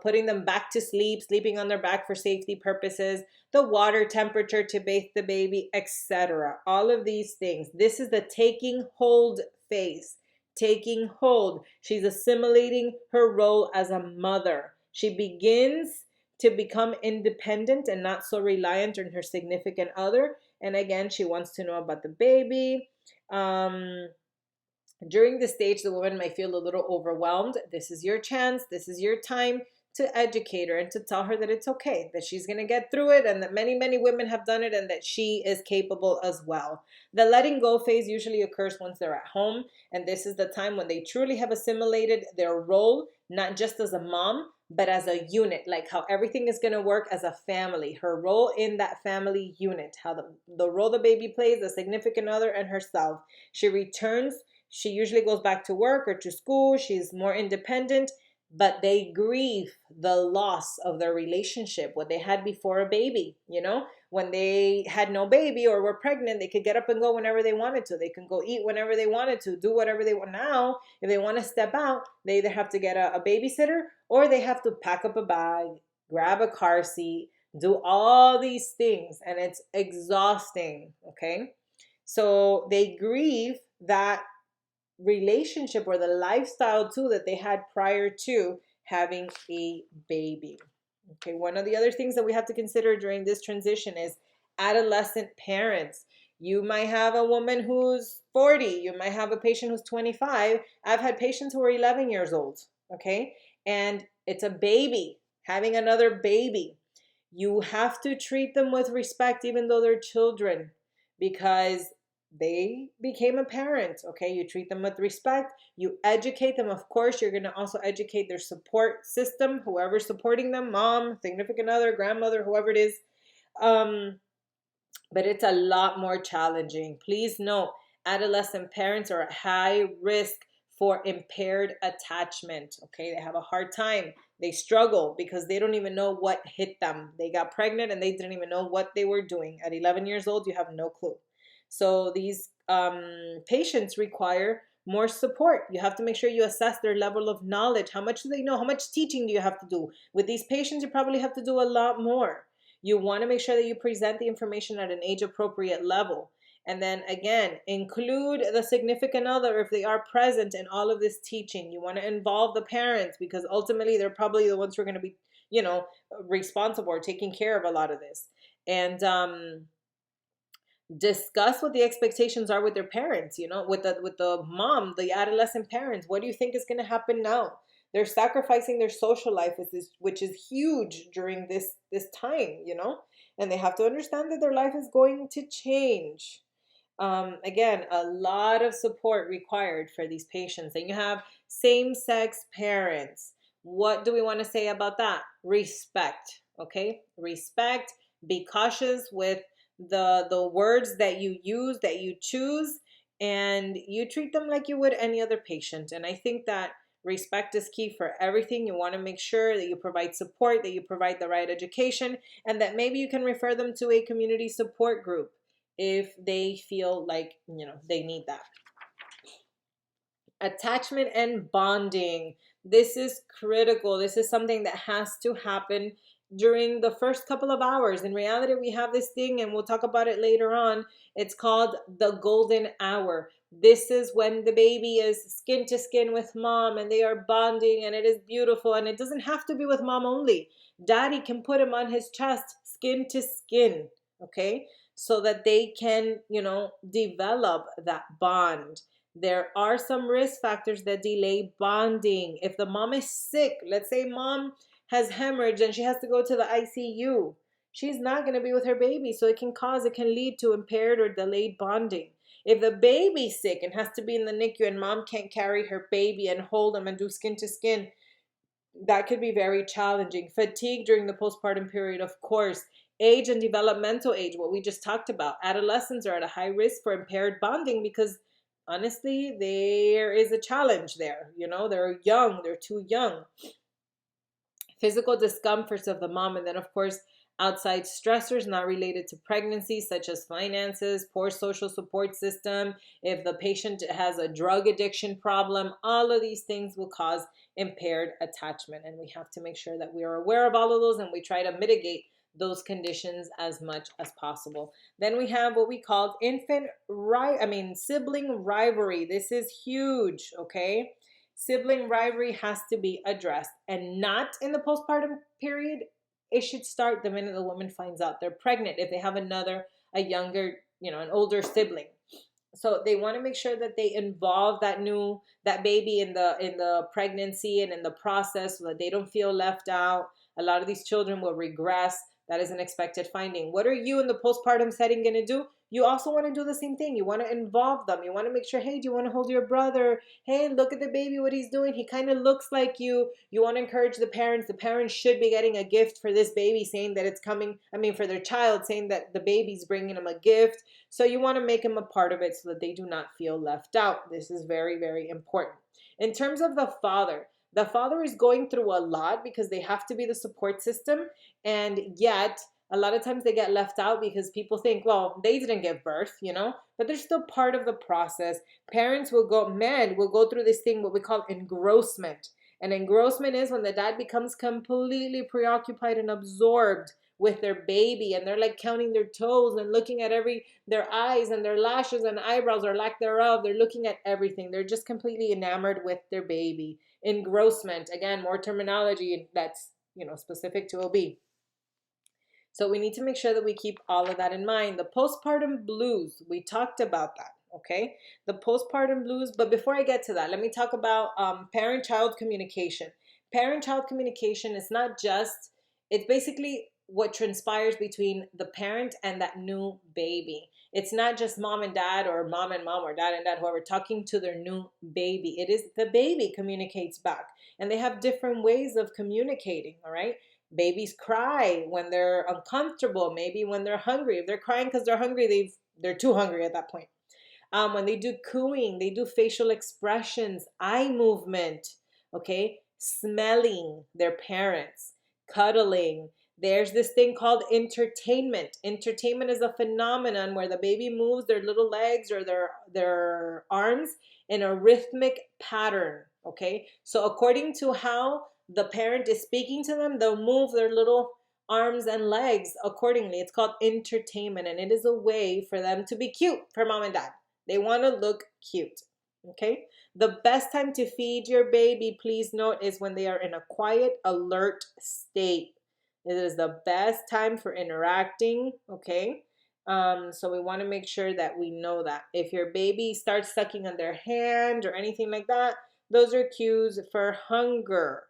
putting them back to sleep, sleeping on their back for safety purposes, the water temperature to bathe the baby, etc. All of these things. This is the taking hold phase. Taking hold. She's assimilating her role as a mother. She begins to become independent and not so reliant on her significant other. And again, she wants to know about the baby. During this stage, the woman might feel a little overwhelmed. This is your chance. This is your time to educate her and to tell her that it's okay, that she's going to get through it, and that many, many women have done it, and that she is capable as well. The letting go phase usually occurs once they're at home, and this is the time when they truly have assimilated their role, not just as a mom, but as a unit, like how everything is going to work as a family, her role in that family unit, how the role the baby plays, the significant other, and herself. She returns. She usually goes back to work or to school. She's more independent, but they grieve the loss of their relationship, what they had before a baby. When they had no baby or were pregnant, they could get up and go whenever they wanted to. They can go eat whenever they wanted to, do whatever they want. Now, if they want to step out, they either have to get a babysitter or they have to pack up a bag, grab a car seat, do all these things, and it's exhausting, okay? So they grieve that relationship or the lifestyle too that they had prior to having a baby. Okay, one of the other things that we have to consider during this transition is adolescent parents. You might have a woman who's 40. You might have a patient who's 25. I've had patients who are 11 years old, okay? And it's a baby, having another baby. You have to treat them with respect even though they're children, because they became a parent, okay? You treat them with respect. You educate them. Of course, you're going to also educate their support system, whoever's supporting them, mom, significant other, grandmother, whoever it is. But it's a lot more challenging. Please note, adolescent parents are at high risk for impaired attachment, okay? They have a hard time. They struggle because they don't even know what hit them. They got pregnant and they didn't even know what they were doing. At 11 years old, you have no clue. So these patients require more support. You have to make sure you assess their level of knowledge. How much do they know? How much teaching do you have to do? With these patients, you probably have to do a lot more. You want to make sure that you present the information at an age-appropriate level. And then again, include the significant other if they are present in all of this teaching. You want to involve the parents because ultimately they're probably the ones who are going to be, responsible or taking care of a lot of this. And discuss what the expectations are with their parents, with the mom, the adolescent parents. What do you think is going to happen now? They're sacrificing their social life, which is huge during this time, and they have to understand that their life is going to change. Again, a lot of support required for these patients. And you have same-sex parents. What do we want to say about that? Respect, okay? Respect. Be cautious with the words that you use, that you choose. and you treat them like you would any other patient. And I think that respect is key for everything. You want to make sure that you provide support, that you provide the right education, and that maybe you can refer them to a community support group if they feel like, they need that. Attachment and bonding. This is critical. This is something that has to happen during the first couple of hours. In reality, we have this thing, and we'll talk about it later on. It's called the golden hour. This is when the baby is skin to skin with mom and they are bonding, and it is beautiful. And it doesn't have to be with mom only. Daddy can put him on his chest, skin to skin, okay? So that they can, develop that bond. There are some risk factors that delay bonding. If the mom is sick, let's say mom has hemorrhage and she has to go to the ICU, she's not going to be with her baby. So it can lead to impaired or delayed bonding. If the baby's sick and has to be in the NICU and mom can't carry her baby and hold him and do skin to skin, that could be very challenging. Fatigue during the postpartum period, of course. Age and developmental age, what we just talked about. Adolescents are at a high risk for impaired bonding because honestly, there is a challenge there. They're young, they're too young. Physical discomforts of the mom, and then of course, outside stressors not related to pregnancy, such as finances, poor social support system. If the patient has a drug addiction problem, all of these things will cause impaired attachment. And we have to make sure that we are aware of all of those and we try to mitigate those conditions as much as possible. Then we have what we called sibling rivalry. This is huge, okay? Sibling rivalry has to be addressed, and not in the postpartum period. It should start the minute the woman finds out they're pregnant, if they have a younger, an older sibling. So they want to make sure that they involve that baby in the pregnancy and in the process so that they don't feel left out. A lot of these children will regress. That is an expected finding. What are you in the postpartum setting going to do? You also want to do the same thing. You want to involve them. You want to make sure, hey, do you want to hold your brother? Hey, look at the baby, what he's doing. He kind of looks like you. You want to encourage the parents. The parents should be getting a gift for this baby, saying that it's coming. For their child, saying that the baby's bringing them a gift. So you want to make them a part of it so that they do not feel left out. This is very, very important. In terms of the father is going through a lot because they have to be the support system, and yet a lot of times they get left out because people think, well, they didn't give birth, but they're still part of the process. Men will go through this thing, what we call engrossment. And engrossment is when the dad becomes completely preoccupied and absorbed with their baby, and they're like counting their toes and looking at their eyes and their lashes and eyebrows or lack thereof. They're looking at everything. They're just completely enamored with their baby. Engrossment, again, more terminology that's specific to OB. So we need to make sure that we keep all of that in mind. The postpartum blues, we talked about that, okay? The postpartum blues, but before I get to that, let me talk about parent-child communication. Parent-child communication is it's basically what transpires between the parent and that new baby. It's not just mom and dad, or mom and mom, or dad and dad, whoever, talking to their new baby. It is the baby communicates back, and they have different ways of communicating, all right? Babies cry when they're uncomfortable, maybe when they're hungry. If they're crying because they're hungry, they're too hungry at that point. When they do cooing, they do facial expressions, eye movement, okay? Smelling their parents, cuddling. There's this thing called entertainment. Entertainment is a phenomenon where the baby moves their little legs or their arms in a rhythmic pattern, okay? So according to how the parent is speaking to them, they'll move their little arms and legs accordingly. It's called entertainment, and it is a way for them to be cute for mom and dad. They want to look cute, okay? The best time to feed your baby, please note, is when they are in a quiet, alert state. It is the best time for interacting, okay? So we want to make sure that we know that. If your baby starts sucking on their hand or anything like that, those are cues for hunger,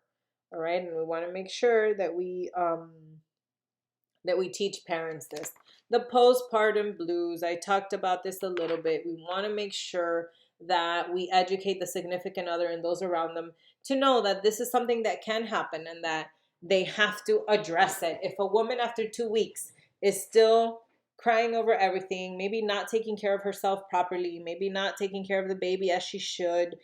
all right? And we want to make sure that we teach parents this. The postpartum blues, I talked about this a little bit. We want to make sure that we educate the significant other and those around them to know that this is something that can happen and that they have to address it. If a woman after 2 weeks is still crying over everything, maybe not taking care of herself properly, maybe not taking care of the baby as she should.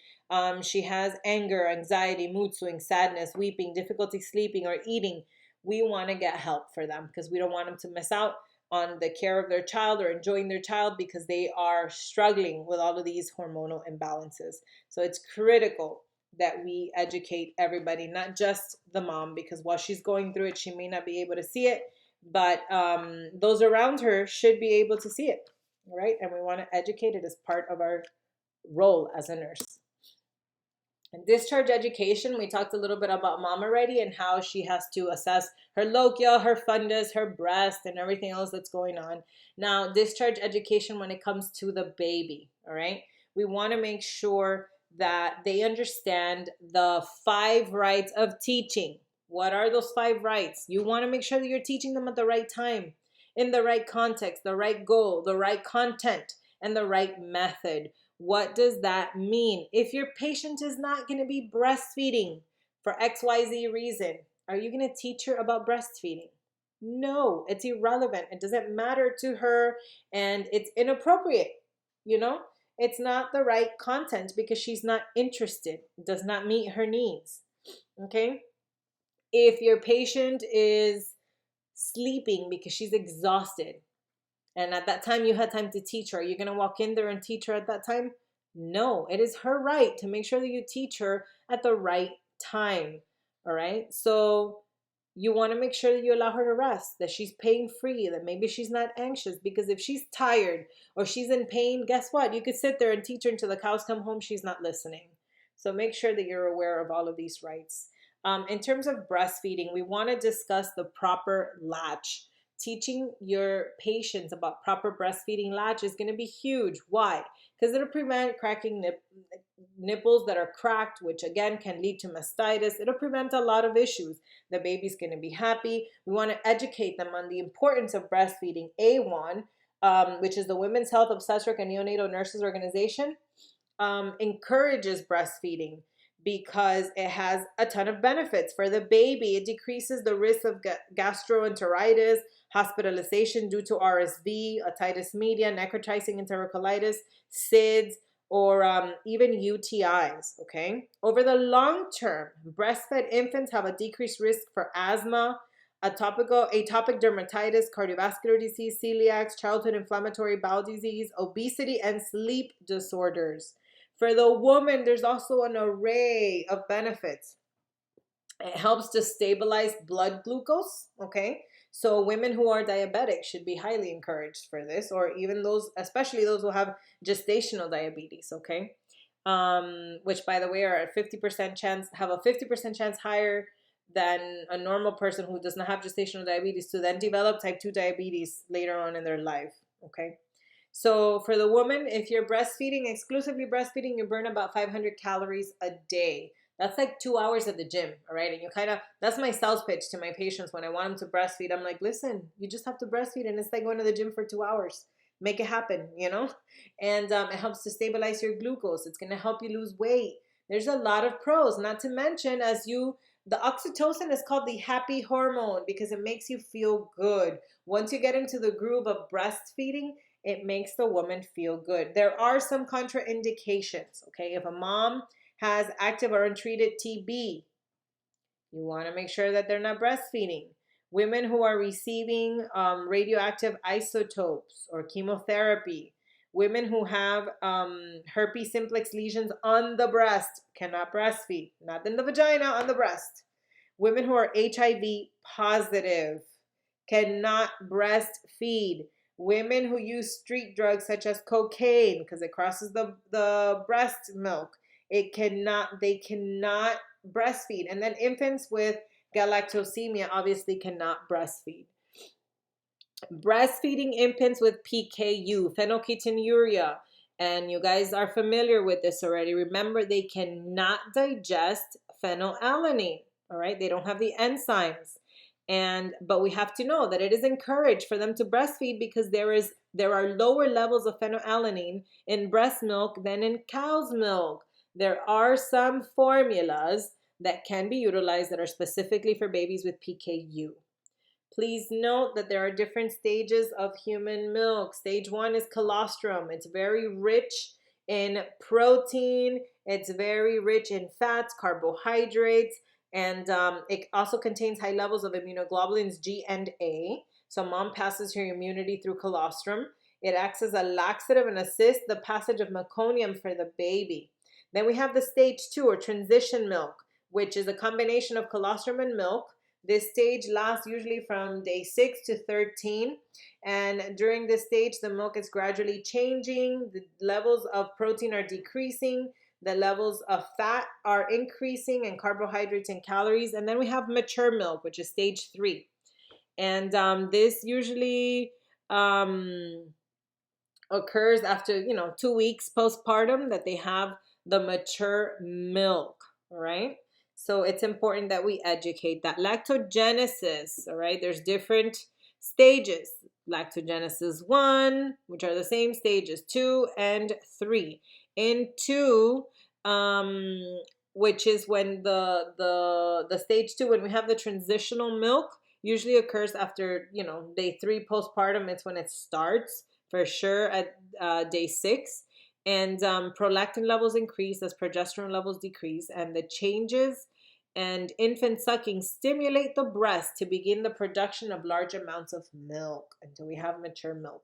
She has anger, anxiety, mood swings, sadness, weeping, difficulty sleeping or eating. We want to get help for them because we don't want them to miss out on the care of their child or enjoying their child because they are struggling with all of these hormonal imbalances. So it's critical that we educate everybody, not just the mom, because while she's going through it, she may not be able to see it, but those around her should be able to see it, right? And we want to educate it as part of our role as a nurse. And discharge education, we talked a little bit about mom already and how she has to assess her lochia, her fundus, her breast, and everything else that's going on. Now, discharge education when it comes to the baby, all right? We want to make sure that they understand the 5 rights of teaching. What are those 5 rights? You want to make sure that you're teaching them at the right time, in the right context, the right goal, the right content, and the right method. What does that mean? If your patient is not going to be breastfeeding for XYZ reason, are you going to teach her about breastfeeding? No, it's irrelevant. It doesn't matter to her and it's inappropriate. You know, it's not the right content because she's not interested. It does not meet her needs. Okay. If your patient is sleeping because she's exhausted, and at that time you had time to teach her, are you going to walk in there and teach her at that time? No, it is her right to make sure that you teach her at the right time. All right. So you want to make sure that you allow her to rest, that she's pain free, that maybe she's not anxious, because if she's tired or she's in pain, guess what? You could sit there and teach her until the cows come home. She's not listening. So make sure that you're aware of all of these rights. In terms of breastfeeding, we want to discuss the proper latch. Teaching your patients about proper breastfeeding latch is going to be huge. Why? Because it'll prevent cracking nipples that are cracked, which again can lead to mastitis. It'll prevent a lot of issues. The baby's going to be happy. We want to educate them on the importance of breastfeeding. A1, which is the Women's Health Obstetric and Neonatal Nurses Organization, encourages breastfeeding because it has a ton of benefits for the baby. It decreases the risk of gastroenteritis, hospitalization due to RSV, otitis media, necrotizing enterocolitis, SIDS, or even UTIs, okay? Over the long term, breastfed infants have a decreased risk for asthma, atopic dermatitis, cardiovascular disease, celiac, childhood inflammatory bowel disease, obesity, and sleep disorders. For the woman, there's also an array of benefits. It helps to stabilize blood glucose, okay? So women who are diabetic should be highly encouraged for this, or even those, especially those who have gestational diabetes, okay? Which, by the way, are at 50% chance, have a 50% chance higher than a normal person who does not have gestational diabetes to then develop type 2 diabetes later on in their life, okay? So for the woman, if you're breastfeeding, exclusively breastfeeding, you burn about 500 calories a day. That's like 2 hours at the gym, all right? And you that's my sales pitch to my patients when I want them to breastfeed. I'm like, listen, you just have to breastfeed and it's like going to the gym for 2 hours. Make it happen, you know? And it helps to stabilize your glucose. It's going to help you lose weight. There's a lot of pros, not to mention the oxytocin is called the happy hormone because it makes you feel good. Once you get into the groove of breastfeeding, it makes the woman feel good. There are some contraindications, okay? If a mom has active or untreated TB, you want to make sure that they're not breastfeeding. Women who are receiving radioactive isotopes or chemotherapy, women who have herpes simplex lesions on the breast cannot breastfeed, not in the vagina, on the breast. Women who are HIV positive cannot breastfeed. Women who use street drugs such as cocaine, because it crosses the breast milk, they cannot breastfeed. And then infants with galactosemia obviously cannot breastfeed. Breastfeeding infants with PKU, phenylketonuria, and you guys are familiar with this already. Remember, they cannot digest phenylalanine, all right? They don't have the enzymes. But we have to know that it is encouraged for them to breastfeed because there are lower levels of phenylalanine in breast milk than in cow's milk. There are some formulas that can be utilized that are specifically for babies with PKU. Please note that there are different stages of human milk. Stage 1 is colostrum. It's very rich in protein. It's very rich in fats, carbohydrates, and it also contains high levels of immunoglobulins G and A. So mom passes her immunity through colostrum. It acts as a laxative and assists the passage of meconium for the baby. Then we have the stage 2 or transition milk, which is a combination of colostrum and milk. This stage lasts usually from day 6 to 13. And during this stage, the milk is gradually changing. The levels of protein are decreasing. The levels of fat are increasing, and carbohydrates and calories. And then we have mature milk, which is stage 3. And this usually occurs after, 2 weeks postpartum that they have the mature milk, all right? So it's important that we educate that. Lactogenesis, all right? There's different stages. Lactogenesis 1, which are the same stages, 2 and 3. In 2, which is when the stage 2, when we have the transitional milk, usually occurs after, day 3 postpartum. It's when it starts, for sure, at day 6. And prolactin levels increase as progesterone levels decrease, and the changes and infant sucking stimulate the breast to begin the production of large amounts of milk until we have mature milk.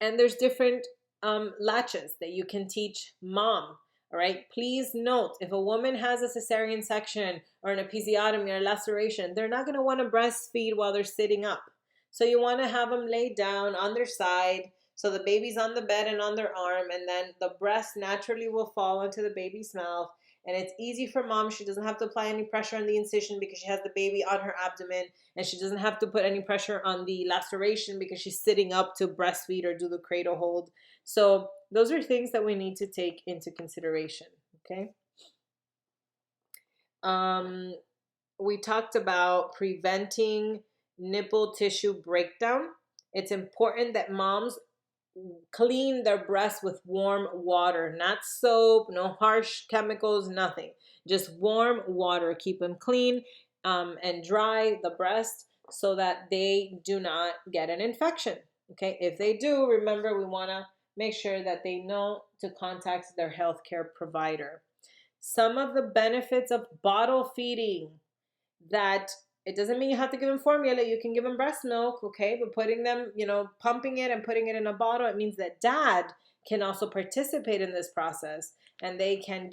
And there's different latches that you can teach mom. All right, please note, if a woman has a cesarean section or an episiotomy or laceration, they're not going to want to breastfeed while they're sitting up. So you want to have them lay down on their side, so the baby's on the bed and on their arm, and then the breast naturally will fall into the baby's mouth. And it's easy for mom. She doesn't have to apply any pressure on the incision because she has the baby on her abdomen, and she doesn't have to put any pressure on the laceration because she's sitting up to breastfeed or do the cradle hold. So those are things that we need to take into consideration, okay? We talked about preventing nipple tissue breakdown. It's important that moms clean their breasts with warm water, not soap, no harsh chemicals, nothing. Just warm water. Keep them clean and dry, the breast, so that they do not get an infection. Okay, if they do, remember, we want to make sure that they know to contact their healthcare provider. Some of the benefits of bottle feeding, that it doesn't mean you have to give them formula. You can give them breast milk, okay? But putting them, pumping it and putting it in a bottle, it means that dad can also participate in this process, and they can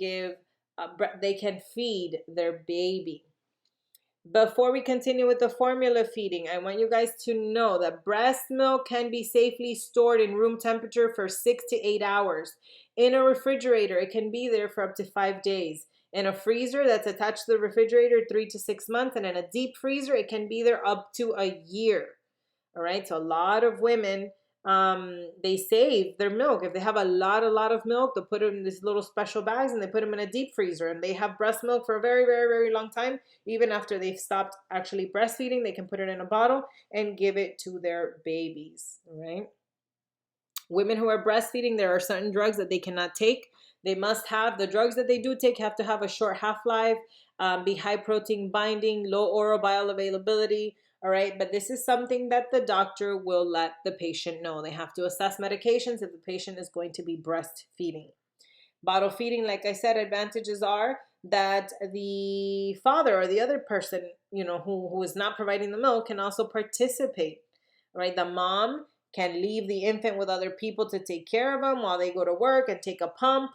feed their baby. Before we continue with the formula feeding, I want you guys to know that breast milk can be safely stored in room temperature for 6 to 8 hours. In a refrigerator, it can be there for up to 5 days. In a freezer that's attached to the refrigerator, 3 to 6 months. And in a deep freezer, it can be there up to a year. All right, so a lot of women, they save their milk. If they have a lot of milk, they'll put it in these little special bags and they put them in a deep freezer, and they have breast milk for a very, very, very long time. Even after they've stopped actually breastfeeding, they can put it in a bottle and give it to their babies. All right. Women who are breastfeeding, there are certain drugs that they cannot take. They must have, the drugs that they do take have to have a short half-life, be high protein binding, low oral bioavailability. All right, but this is something that the doctor will let the patient know. They have to assess medications if the patient is going to be breastfeeding. Bottle feeding, like I said, advantages are that the father or the other person, who is not providing the milk can also participate. All right, the mom can leave the infant with other people to take care of them while they go to work and take a pump.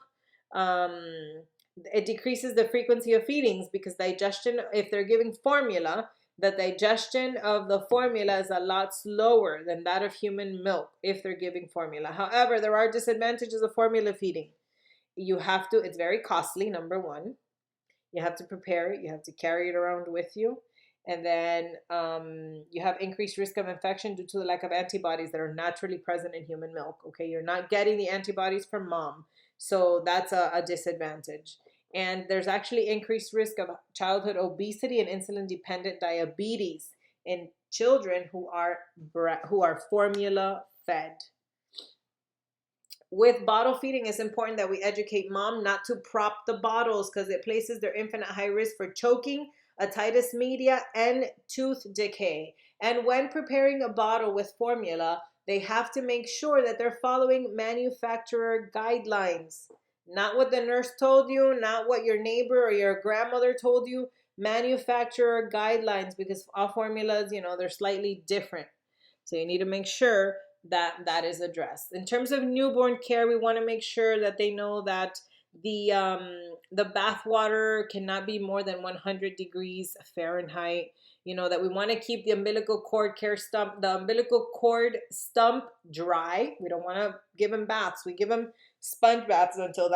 It decreases the frequency of feedings because digestion, if they're giving formula, the digestion of the formula is a lot slower than that of human milk if they're giving formula. However, there are disadvantages of formula feeding. It's very costly, number one. You have to prepare it. You have to carry it around with you. And then you have increased risk of infection due to the lack of antibodies that are naturally present in human milk. Okay, you're not getting the antibodies from mom. So that's a disadvantage. And there's actually increased risk of childhood obesity and insulin-dependent diabetes in children who are formula fed. With bottle feeding, it's important that we educate mom not to prop the bottles because it places their infant at high risk for choking, otitis media, and tooth decay. And when preparing a bottle with formula, they have to make sure that they're following manufacturer guidelines. Not what the nurse told you, not what your neighbor or your grandmother told you, manufacturer guidelines, because all formulas, they're slightly different. So you need to make sure that that is addressed. In terms of newborn care, we want to make sure that they know that the bath water cannot be more than 100 degrees Fahrenheit. That we want to keep the umbilical cord stump dry. We don't want to give them baths. We give them sponge baths until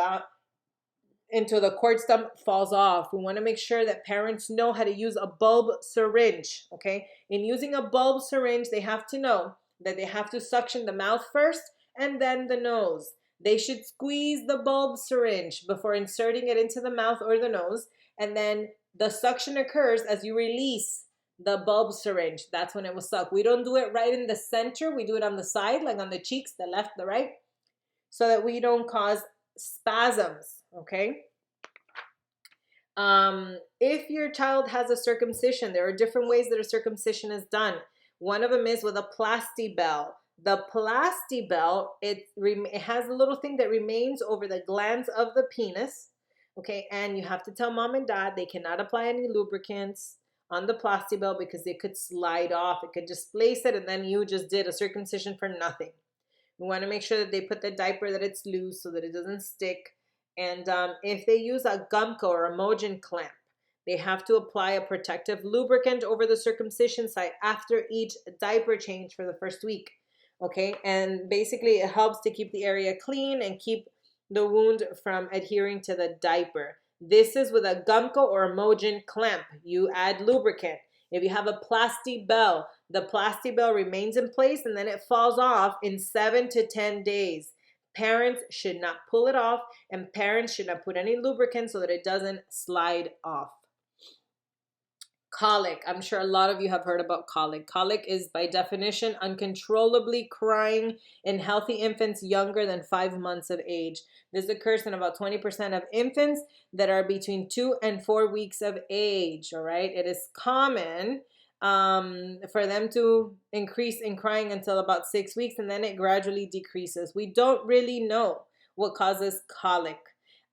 the cord stump falls off. We want to make sure that parents know how to use a bulb syringe, okay? In using a bulb syringe, they have to know that they have to suction the mouth first and then the nose. They should squeeze the bulb syringe before inserting it into the mouth or the nose, and then the suction occurs as you release the bulb syringe. That's when it will suck. We don't do it right in the center. We do it on the side, like on the cheeks, the left, the right, so that we don't cause spasms, okay? If your child has a circumcision, there are different ways that a circumcision is done. One of them is with a plastibell. The plastibell, it has a little thing that remains over the glands of the penis, okay? And you have to tell mom and dad they cannot apply any lubricants on the plastibell because it could slide off. It could displace it, and then you just did a circumcision for nothing. We want to make sure that they put the diaper that it's loose so that it doesn't stick. And if they use a Gumco or a Mogen clamp, they have to apply a protective lubricant over the circumcision site after each diaper change for the first week. Okay, and basically it helps to keep the area clean and keep the wound from adhering to the diaper. This is with a Gumco or a Mogen clamp. You add lubricant. If you have a plastibell, the plastibell remains in place and then it falls off in 7 to 10 days. Parents should not pull it off, and parents should not put any lubricant so that it doesn't slide off. Colic. I'm sure a lot of you have heard about colic. Colic is by definition uncontrollably crying in healthy infants younger than 5 months of age. This occurs in about 20% of infants that are between 2 and 4 weeks of age. All right. It is common for them to increase in crying until about 6 weeks, and then it gradually decreases. We don't really know what causes colic,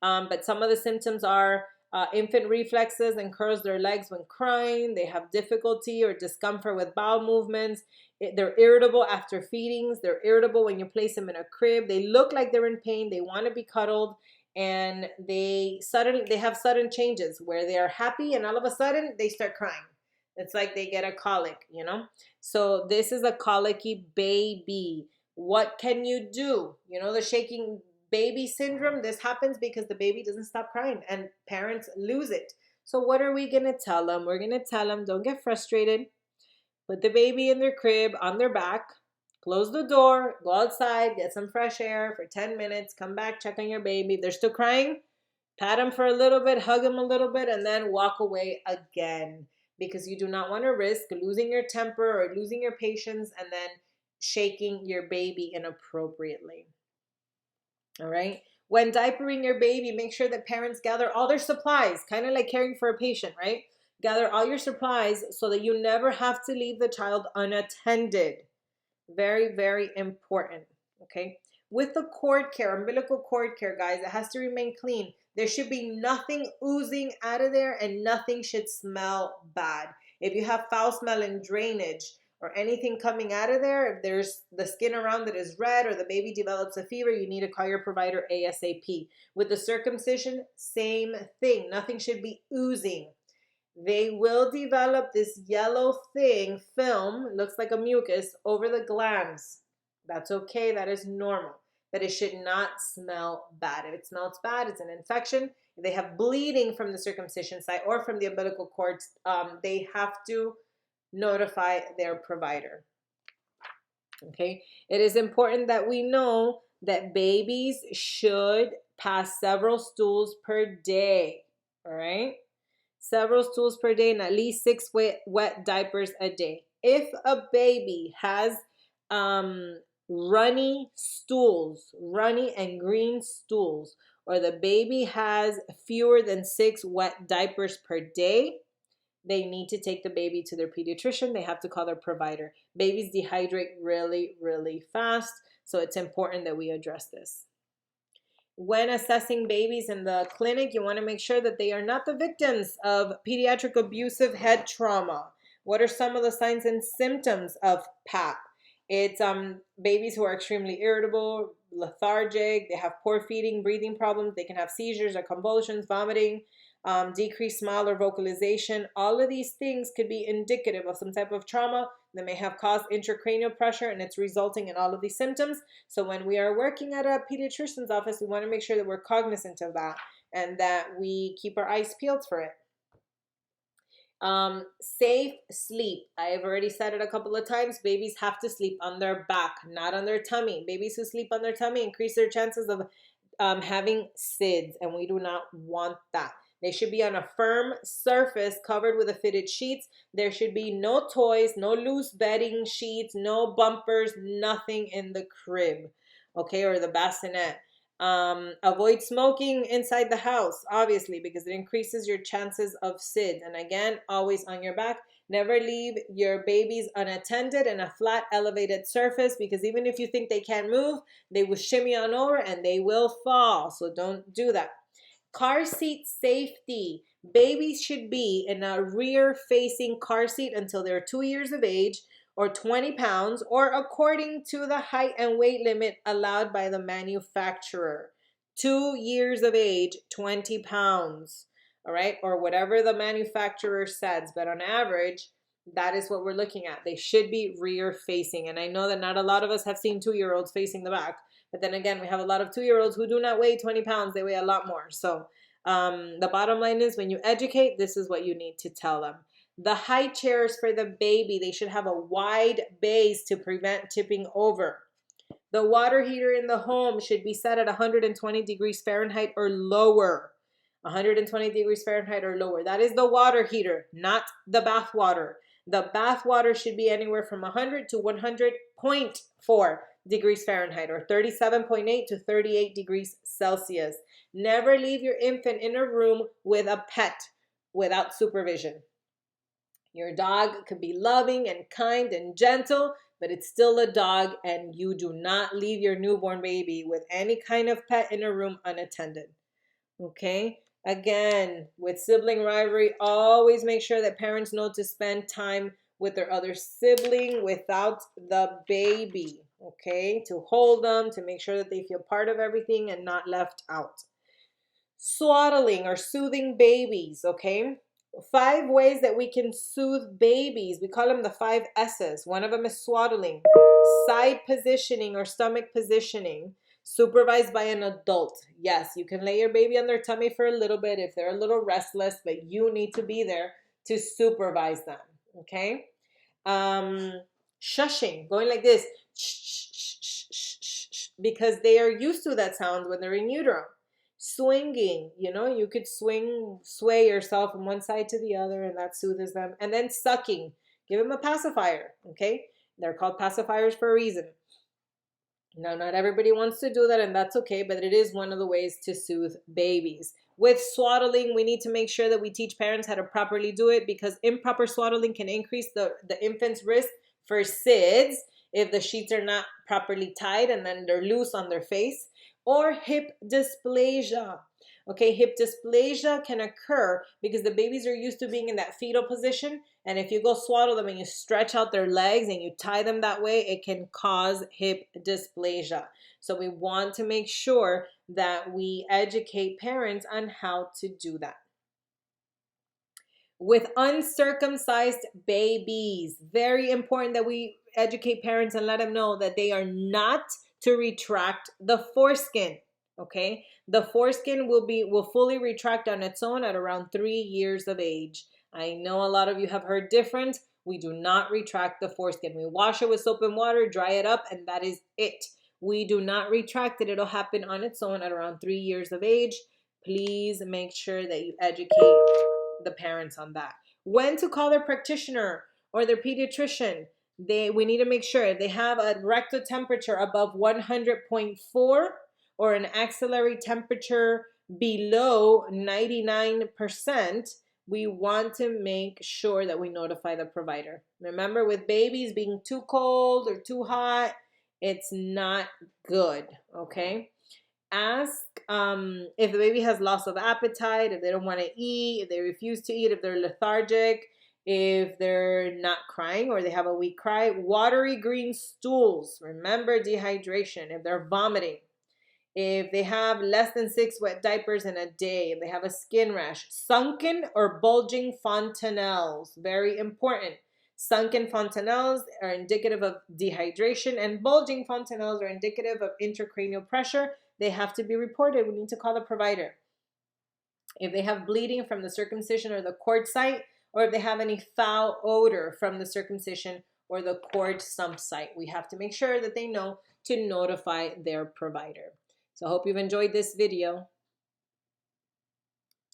but some of the symptoms are infant reflexes and curls their legs when crying. They have difficulty or discomfort with bowel movements. They're irritable after feedings. They're irritable when you place them in a crib. They look like they're in pain. They want to be cuddled, and they have sudden changes where they are happy and all of a sudden they start crying. It's like they get a colic, So this is a colicky baby. What can you do? The shaking baby syndrome, this happens because the baby doesn't stop crying and parents lose it. So what are we going to tell them? We're going to tell them, don't get frustrated. Put the baby in their crib on their back. Close the door. Go outside. Get some fresh air for 10 minutes. Come back. Check on your baby. If they're still crying, pat them for a little bit. Hug them a little bit. And then walk away again. Because you do not want to risk losing your temper or losing your patience and then shaking your baby inappropriately. All right. When diapering your baby, make sure that parents gather all their supplies, kind of like caring for a patient, right? Gather all your supplies so that you never have to leave the child unattended. Very, very important. Okay. With the cord care, umbilical cord care, guys, it has to remain clean. There should be nothing oozing out of there and nothing should smell bad. If you have foul smell and drainage, or anything coming out of there, if there's the skin around that is red or the baby develops a fever, you need to call your provider ASAP. With the circumcision, same thing. Nothing should be oozing. They will develop this yellow thing, film, looks like a mucus, over the glands. That's okay. That is normal. But it should not smell bad. If it smells bad, it's an infection. If they have bleeding from the circumcision site or from the umbilical cords, they have to notify their provider. Okay, it is important that we know that babies should pass several stools per day. All right, several stools per day and at least 6 wet diapers a day. If a baby has runny and green stools, or the baby has fewer than 6 wet diapers per day, they need to take the baby to their pediatrician. They have to call their provider. Babies dehydrate really, really fast, so it's important that we address this. When assessing babies in the clinic, you want to make sure that they are not the victims of pediatric abusive head trauma. What are some of the signs and symptoms of PAP? It's babies who are extremely irritable, lethargic, they have poor feeding, breathing problems, they can have seizures or convulsions, vomiting, decreased smile or vocalization. All of these things could be indicative of some type of trauma that may have caused intracranial pressure, and it's resulting in all of these symptoms. So when we are working at a pediatrician's office, we want to make sure that we're cognizant of that and that we keep our eyes peeled for it. Safe sleep. I have already said it a couple of times. Babies have to sleep on their back, not on their tummy. Babies who sleep on their tummy increase their chances of having SIDS, and we do not want that. They should be on a firm surface covered with a fitted sheets. There should be no toys, no loose bedding sheets, no bumpers, nothing in the crib, okay, or the bassinet. Avoid smoking inside the house, obviously, because it increases your chances of SIDS. And again, always on your back. Never leave your babies unattended in a flat, elevated surface, because even if you think they can't move, they will shimmy on over and they will fall. So don't do that. Car seat safety. Babies should be in a rear-facing car seat until they're 2 years of age, or 20 pounds, or according to the height and weight limit allowed by the manufacturer. 2 years of age, 20 pounds, all right? Or whatever the manufacturer says, but on average, that is what we're looking at. They should be rear-facing, and I know that not a lot of us have seen 2-year-olds facing the back, but then again, we have a lot of 2-year-olds who do not weigh 20 pounds. They weigh a lot more. So the bottom line is, when you educate, this is what you need to tell them. The high chairs for the baby, they should have a wide base to prevent tipping over. The water heater in the home should be set at 120 degrees Fahrenheit or lower. 120 degrees Fahrenheit or lower. That is the water heater, not the bath water. The bath water should be anywhere from 100 to 100.4 degrees Fahrenheit, or 37.8 to 38 degrees Celsius. Never leave your infant in a room with a pet without supervision. Your dog could be loving and kind and gentle, but it's still a dog, and you do not leave your newborn baby with any kind of pet in a room unattended. Okay? Again, with sibling rivalry, always make sure that parents know to spend time with their other sibling without the baby. Okay? To hold them, to make sure that they feel part of everything and not left out. Swaddling or soothing babies, okay? 5 ways that we can soothe babies. We call them the 5 S's. One of them is swaddling, side positioning or stomach positioning, supervised by an adult. Yes, you can lay your baby on their tummy for a little bit if they're a little restless, but you need to be there to supervise them, okay? Shushing, going like this, because they are used to that sound when they're in utero. Swinging, you could sway yourself from one side to the other, and that soothes them. And then sucking, give them a pacifier, okay? They're called pacifiers for a reason. Now, not everybody wants to do that, and that's okay, but it is one of the ways to soothe babies. With swaddling, we need to make sure that we teach parents how to properly do it, because improper swaddling can increase the infant's risk for SIDS if the sheets are not properly tied and then they're loose on their face. Or hip dysplasia. Okay, hip dysplasia can occur because the babies are used to being in that fetal position, and if you go swaddle them and you stretch out their legs and you tie them that way, it can cause hip dysplasia. So we want to make sure that we educate parents on how to do that. With uncircumcised babies, very important that we educate parents and let them know that they are not to retract the foreskin, okay? The foreskin will fully retract on its own at around 3 years of age. I know a lot of you have heard different. We do not retract the foreskin. We wash it with soap and water, dry it up, and that is it. We do not retract it. It'll happen on its own at around 3 years of age. Please make sure that you educate the parents on that. When to call their practitioner or their pediatrician. We need to make sure they have a rectal temperature above 100.4 or an axillary temperature below 99%, we want to make sure that we notify the provider. Remember, with babies being too cold or too hot, it's not good, okay? Ask if the baby has loss of appetite, if they don't want to eat, if they refuse to eat, if they're lethargic, if they're not crying or they have a weak cry. Watery green stools, remember dehydration, if they're vomiting, if they have less than 6 wet diapers in a day, if they have a skin rash, sunken or bulging fontanelles, very important. Sunken fontanelles are indicative of dehydration, and bulging fontanelles are indicative of intracranial pressure. They have to be reported. We need to call the provider. If they have bleeding from the circumcision or the cord site, or if they have any foul odor from the circumcision or the cord sump site, we have to make sure that they know to notify their provider. So I hope you've enjoyed this video.